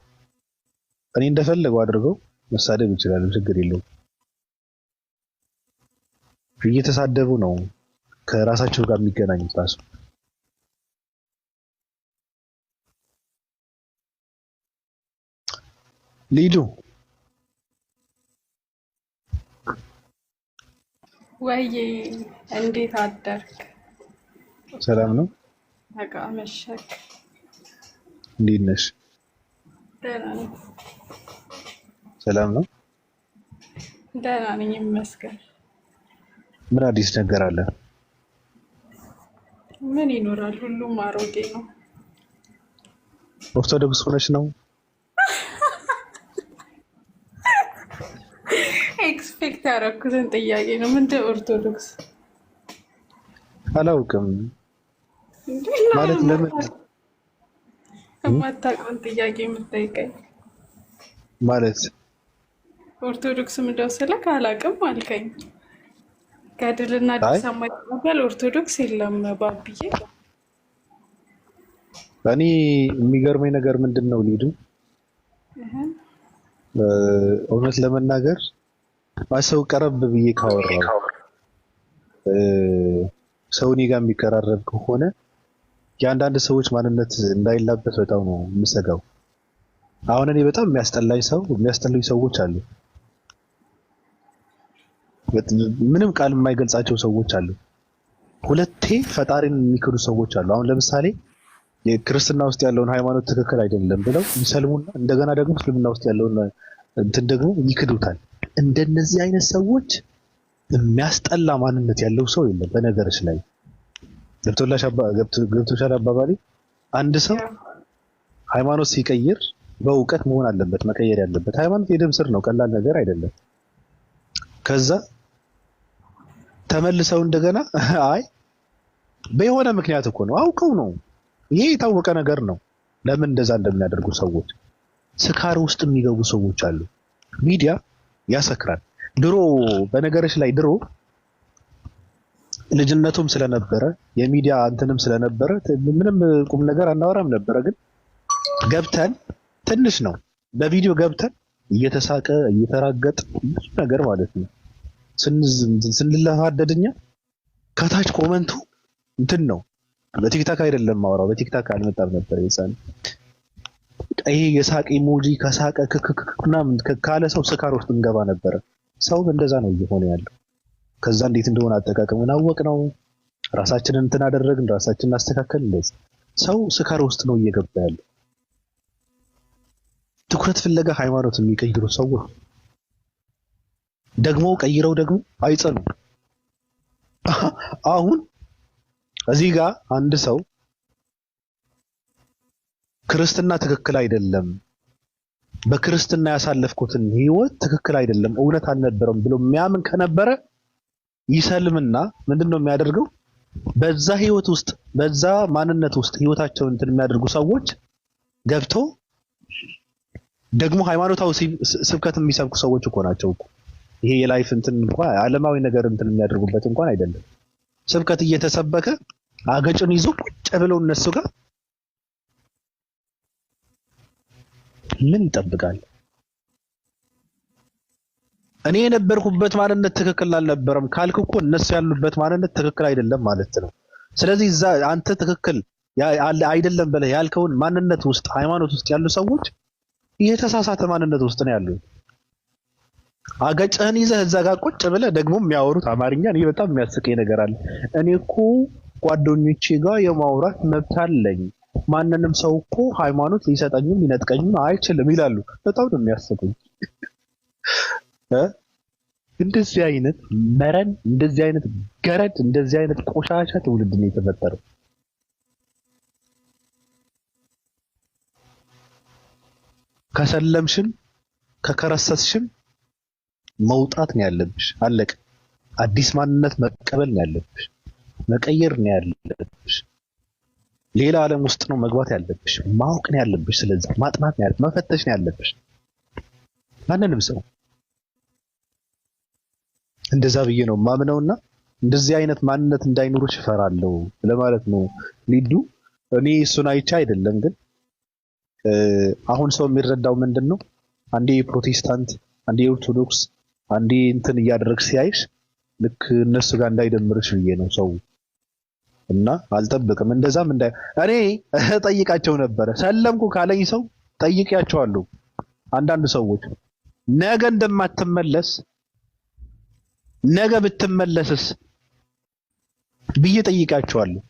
እኔ እንደፈለገው አድርገው መሳደብ ይችላል፣ ችግር የለውም። እየተሳደቡ ነው ከራሳቸው ጋር የሚገናኙት ራሱ። ሊዱ ወይ እንዴት አደርክ? ሰላም ነው። ተቃመሸክ? እንዴት ነሽ? ደህና ነኝ። ሰላም ነው። ደህና ነኝ ይመስገን። ምን አዲስ ነገር አለ? ምን ይኖራል? ሁሉም አሮጌ ነው። ኦርቶዶክስ ሆነሽ ነው? ኤክስፔክት ያደረኩትን ጥያቄ ነው። ምንድን ኦርቶዶክስ? አላውቅም ማለት ለምን የማታውቀውን ጥያቄ የምትጠይቀኝ ማለት? ኦርቶዶክስ ምንድነው ስልክ አላውቅም አልከኝ። ገድልና አዲስ አማይባል ኦርቶዶክስ የለም ባብዬ። እኔ የሚገርመኝ ነገር ምንድን ነው ሊዱ፣ እውነት ለመናገር ሰው ቀረብ ብዬ ካወራው ሰው እኔ ጋር የሚቀራረብ ከሆነ የአንዳንድ ሰዎች ማንነት እንዳይላበት በጣም ነው የምሰጋው። አሁን እኔ በጣም የሚያስጠሉኝ ሰዎች አሉ። ምንም ቃል የማይገልጻቸው ሰዎች አሉ። ሁለቴ ፈጣሪን የሚክዱ ሰዎች አሉ። አሁን ለምሳሌ የክርስትና ውስጥ ያለውን ሃይማኖት ትክክል አይደለም ብለው ይሰልሙና እንደገና ደግሞ እስልምና ውስጥ ያለውን እንትን ደግሞ ይክዱታል። እንደነዚህ አይነት ሰዎች የሚያስጠላ ማንነት ያለው ሰው የለም። በነገርሽ ላይ ገብቶሻል አባባሌ? አንድ ሰው ሃይማኖት ሲቀይር በእውቀት መሆን አለበት መቀየር ያለበት። ሃይማኖት የደም ስር ነው፣ ቀላል ነገር አይደለም። ከዛ ተመልሰው እንደገና አይ በየሆነ ምክንያት እኮ ነው አውቀው ነው፣ ይሄ የታወቀ ነገር ነው። ለምን እንደዛ እንደሚያደርጉ ሰዎች ስካር ውስጥ የሚገቡ ሰዎች አሉ። ሚዲያ ያሰክራል። ድሮ በነገርሽ ላይ ድሮ ልጅነቱም ስለነበረ የሚዲያ እንትንም ስለነበረ ምንም ቁም ነገር አናወራም ነበረ። ግን ገብተን ትንሽ ነው በቪዲዮ ገብተን እየተሳቀ እየተራገጥ ብዙ ነገር ማለት ነው ስንለፋደድኛ ከታች ኮመንቱ እንትን ነው። በቲክታክ አይደለም ማወራው፣ በቲክታክ አልመጣም ነበር የዛን ይሄ የሳቅ ኢሞጂ ከሳቀ ምናምን ካለ ሰው ስካር ውስጥ እንገባ ነበረ። ሰው እንደዛ ነው እየሆነ ያለው። ከዛ እንዴት እንደሆነ አጠቃቀሙን አወቅ ነው፣ ራሳችንን እንትን አደረግን፣ ራሳችንን አስተካከል። እንደዚህ ሰው ስካር ውስጥ ነው እየገባ ያለው። ትኩረት ፍለጋ ሃይማኖት የሚቀይሩ ሰዎች ደግሞ ቀይረው ደግሞ አይጸኑ። አሁን እዚህ ጋር አንድ ሰው ክርስትና ትክክል አይደለም፣ በክርስትና ያሳለፍኩትን ህይወት ትክክል አይደለም፣ እውነት አልነበረም ብሎ የሚያምን ከነበረ ይሰልምና ምንድነው የሚያደርገው? በዛ ህይወት ውስጥ በዛ ማንነት ውስጥ ህይወታቸውን እንትን የሚያደርጉ ሰዎች ገብቶ ደግሞ ሃይማኖታዊ ስብከት የሚሰብኩ ሰዎች እኮ ናቸው እኮ። ይሄ የላይፍ እንትን እንኳን ዓለማዊ ነገር እንትን የሚያደርጉበት እንኳን አይደለም። ስብከት እየተሰበከ አገጭን ይዞ ቁጭ ብለው እነሱ ጋር ምን ይጠብቃል? እኔ የነበርኩበት ማንነት ትክክል አልነበረም ካልክ እኮ እነሱ ያሉበት ማንነት ትክክል አይደለም ማለት ነው። ስለዚህ እዛ አንተ ትክክል አይደለም ብለህ ያልከውን ማንነት ውስጥ ሃይማኖት ውስጥ ያሉ ሰዎች የተሳሳተ ማንነት ውስጥ ነው ያሉት። አገጭህን ይዘህ እዛ ጋር ቁጭ ብለህ ደግሞ የሚያወሩት አማርኛ እኔ በጣም የሚያስቀኝ ነገር አለ። እኔ እኮ ጓደኞቼ ጋር የማውራት መብት አለኝ፣ ማንንም ሰው እኮ ሃይማኖት ሊሰጠኝም ሊነጥቀኝም አይችልም ይላሉ። በጣም ነው የሚያስቀኝ። እንደዚህ አይነት መረን፣ እንደዚህ አይነት ገረድ፣ እንደዚህ አይነት ቆሻሻ ትውልድ ነው የተፈጠረው። ከሰለምሽም ከከረሰስሽም መውጣት ነው ያለብሽ። አለቀ። አዲስ ማንነት መቀበል ነው ያለብሽ፣ መቀየር ነው ያለብሽ። ሌላ ዓለም ውስጥ ነው መግባት ያለብሽ፣ ማወቅ ነው ያለብሽ። ስለዚህ ማጥናት ነው ያለብሽ፣ መፈተሽ ነው ያለብሽ። ማንንም ሰው እንደዛ ብዬ ነው ማምነውና እንደዚህ አይነት ማንነት እንዳይኖርሽ እፈራለሁ ለማለት ነው ሊዱ። እኔ እሱን አይቼ አይደለም፣ ግን አሁን ሰው የሚረዳው ምንድነው? አንዴ ፕሮቴስታንት፣ አንዴ ኦርቶዶክስ፣ አንዴ እንትን እያደረግሽ ሲያይሽ ልክ እነሱ ጋር እንዳይደምርሽ ብዬ ነው ሰው እና አልጠብቅም። እንደዛም እኔ ጠይቃቸው ነበረ። ሰለምኩ ካለኝ ሰው ጠይቄያቸዋለሁ። አንዳንድ ሰዎች ነገ እንደማትመለስ ነገ ብትመለስስ ብዬ ጠይቃቸዋለሁ።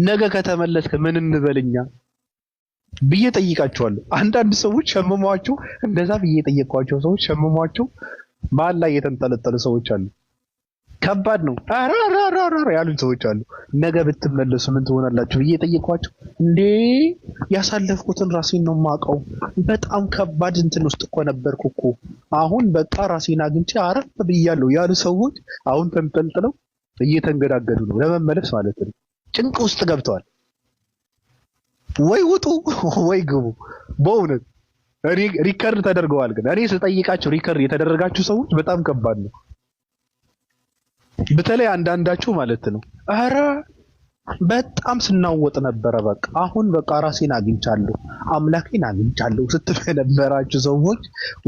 ነገ ከተመለስክ ምን እንበልኛ ብዬ ጠይቃቸዋለሁ። አንዳንድ ሰዎች ሸምሟቸው፣ እንደዛ ብዬ ጠየቅኳቸው ሰዎች ሸምሟቸው መሀል ላይ የተንጠለጠሉ ሰዎች አሉ። ከባድ ነው አራራራራ ያሉት ሰዎች አሉ። ነገ ብትመለሱ ምን ትሆናላችሁ ብዬ ጠየቅኳቸው። እንዴ ያሳለፍኩትን ራሴን ነው የማውቀው። በጣም ከባድ እንትን ውስጥ እኮ ነበርኩ እኮ። አሁን በቃ ራሴን አግኝቼ አረፍ ብያለሁ ያሉ ሰዎች አሁን ተንጠልጥለው እየተንገዳገዱ ነው ለመመለስ ማለት ነው። ጭንቅ ውስጥ ገብተዋል። ወይ ውጡ ወይ ግቡ። በእውነት ሪከርድ ተደርገዋል። ግን እኔ ስጠይቃቸው ሪከርድ የተደረጋችሁ ሰዎች በጣም ከባድ ነው። በተለይ አንዳንዳችሁ ማለት ነው አረ በጣም ስናወጥ ነበረ፣ በቃ አሁን በቃ ራሴን አግኝቻለሁ አምላኬን አግኝቻለሁ ስትሉ የነበራችሁ ሰዎች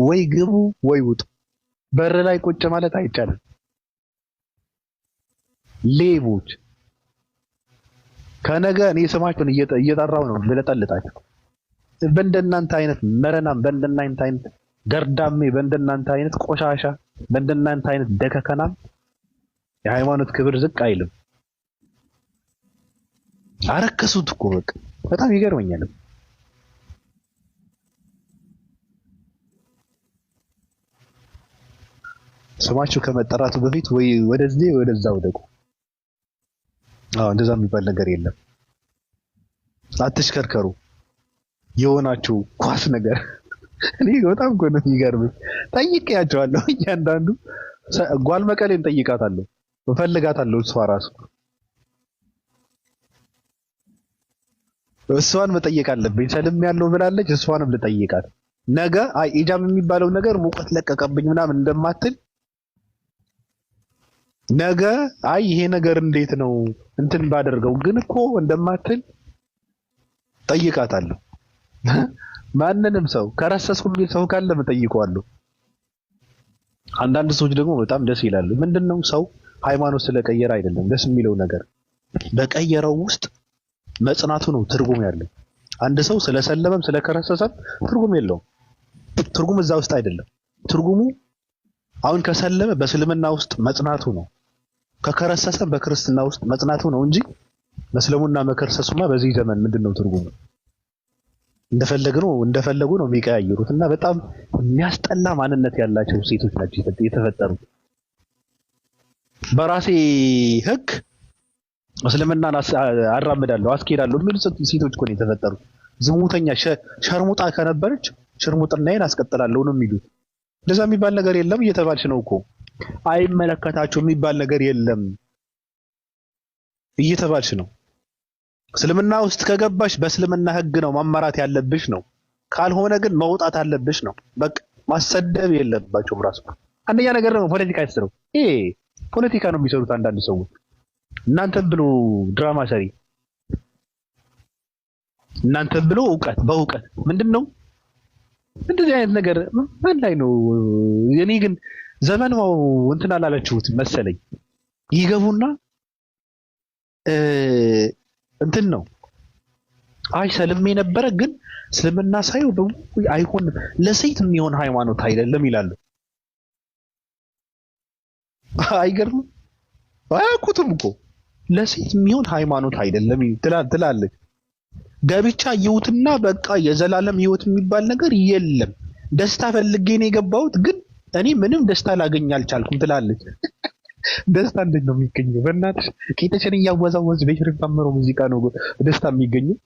ወይ ግቡ ወይ ውጡ። በር ላይ ቁጭ ማለት አይቻልም። ሌቦች ከነገ እኔ ስማችሁን እየጠራው ነው ልለጠልጣችሁ። በእንደናንተ አይነት መረናም፣ በእንደናንተ አይነት ገርዳሜ፣ በእንደናንተ አይነት ቆሻሻ፣ በእንደናንተ አይነት ደከከናም የሃይማኖት ክብር ዝቅ አይልም። አረከሱት እኮ በቃ በጣም ይገርመኛል። ስማችሁ ከመጠራቱ በፊት ወይ ወደዚህ ወደዛ ወደቁ። እንደዛ የሚባል ነገር የለም። አትሽከርከሩ። የሆናችሁ ኳስ ነገር እኔ በጣም እኮ ነው የሚገርመኝ። ጠይቄያቸዋለሁ። እያንዳንዱ ጓል መቀሌን ጠይቃታለሁ፣ እፈልጋታለሁ። እሷ ራሱ እሷን መጠየቅ አለብኝ። ሰልም ያለው ብላለች፣ እሷንም ልጠይቃት። ነገ አይ ኢጃም የሚባለው ነገር ሙቀት ለቀቀብኝ ምናምን እንደማትል ነገ አይ ይሄ ነገር እንዴት ነው እንትን ባደርገው ግን እኮ እንደማትል ጠይቃታለሁ። ማንንም ሰው ከረሰስኩ ሰው ካለ መጠይቀዋለሁ። አንዳንድ ሰዎች ደግሞ በጣም ደስ ይላሉ። ምንድነው ሰው ሃይማኖት ስለቀየረ አይደለም ደስ የሚለው ነገር፣ በቀየረው ውስጥ መጽናቱ ነው ትርጉም ያለው። አንድ ሰው ስለሰለመም ስለከረሰሰም ትርጉም የለውም። ትርጉም እዛ ውስጥ አይደለም። ትርጉሙ አሁን ከሰለመ በእስልምና ውስጥ መጽናቱ ነው፣ ከከረሰሰ በክርስትና ውስጥ መጽናቱ ነው እንጂ መስለሙና መከርሰሱማ በዚህ ዘመን ምንድነው ትርጉሙ? እንደፈለጉ ነው የሚቀያየሩት። እና በጣም የሚያስጠላ ማንነት ያላቸው ሴቶች ናቸው የተፈጠሩት። በራሴ ህግ እስልምናን አራምዳለሁ አስኬዳለሁ የሚሉ ሴቶች እኮ ነው የተፈጠሩት። ዝሙተኛ ሸርሙጣ ከነበረች ሽርሙጥናዬን አስቀጥላለሁ ነው የሚሉት። እንደዛ የሚባል ነገር የለም እየተባልሽ ነው እኮ። አይመለከታቸው የሚባል ነገር የለም እየተባልሽ ነው። እስልምና ውስጥ ከገባሽ በእስልምና ህግ ነው መመራት ያለብሽ ነው። ካልሆነ ግን መውጣት አለብሽ ነው። በቃ ማሰደብ የለባቸውም። ራሱ አንደኛ ነገር ነው ፖለቲካ ያስረው። ፖለቲካ ነው የሚሰሩት አንዳንድ ሰዎች። እናንተም ብሎ ድራማ ሰሪ፣ እናንተም ብሎ በእውቀት ምንድነው እንደዚህ አይነት ነገር ማን ላይ ነው? እኔ ግን ዘመኑ እንትን አላለችሁት መሰለኝ። ይገቡና እንትን ነው አይ ሰልሜ ነበረ ግን እስልምና ሳይው አይሆንም ለሴት የሚሆን ሃይማኖት አይደለም ይላሉ። አይገርም? አያውቁትም እኮ ለሴት የሚሆን ሃይማኖት አይደለም ትላለች። ገብቻ ይውትና በቃ የዘላለም ህይወት የሚባል ነገር የለም። ደስታ ፈልጌ ነው የገባሁት፣ ግን እኔ ምንም ደስታ ላገኝ አልቻልኩም ትላለች። ደስታ እንዴት ነው የሚገኘው? በእናትሽ ቄጠሽን እያወዛወዝ በሽር ታምሮ ሙዚቃ ነው ደስታ የሚገኘው?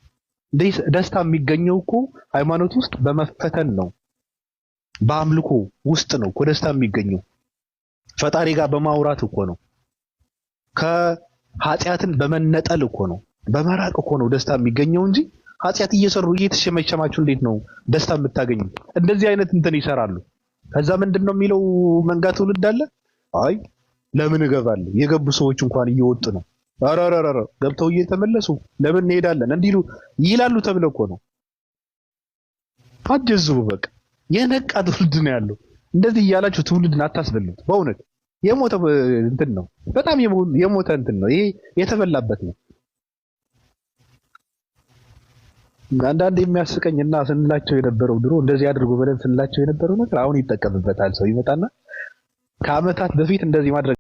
ደስታ የሚገኘው እኮ ሃይማኖት ውስጥ በመፈተን ነው፣ በአምልኮ ውስጥ ነው እኮ ደስታ የሚገኘው። ፈጣሪ ጋር በማውራት እኮ ነው። ከኃጢአትን በመነጠል እኮ ነው፣ በመራቅ እኮ ነው ደስታ የሚገኘው እንጂ ኃጢአት እየሰሩ እየተሸመቸማችሁ እንዴት ነው ደስታ የምታገኙ? እንደዚህ አይነት እንትን ይሰራሉ። ከዛ ምንድን ነው የሚለው መንጋ ትውልድ አለ። አይ ለምን እገባለሁ? የገቡ ሰዎች እንኳን እየወጡ ነው። አራራራ ገብተው እየተመለሱ ለምን እንሄዳለን እንዲሉ ይላሉ ተብለው እኮ ነው። አጀዝቡ በቃ የነቃ ትውልድ ነው ያለው። እንደዚህ እያላችሁ ትውልድን አታስበሉት። በእውነት የሞተ እንትን ነው፣ በጣም የሞተ እንትን ነው። ይሄ የተበላበት ነው። አንዳንድ የሚያስቀኝ እና ስንላቸው የነበረው ድሮ እንደዚህ አድርጎ ብለን ስንላቸው የነበረው ነገር አሁን ይጠቀምበታል። ሰው ይመጣና ከዓመታት በፊት እንደዚህ ማድረግ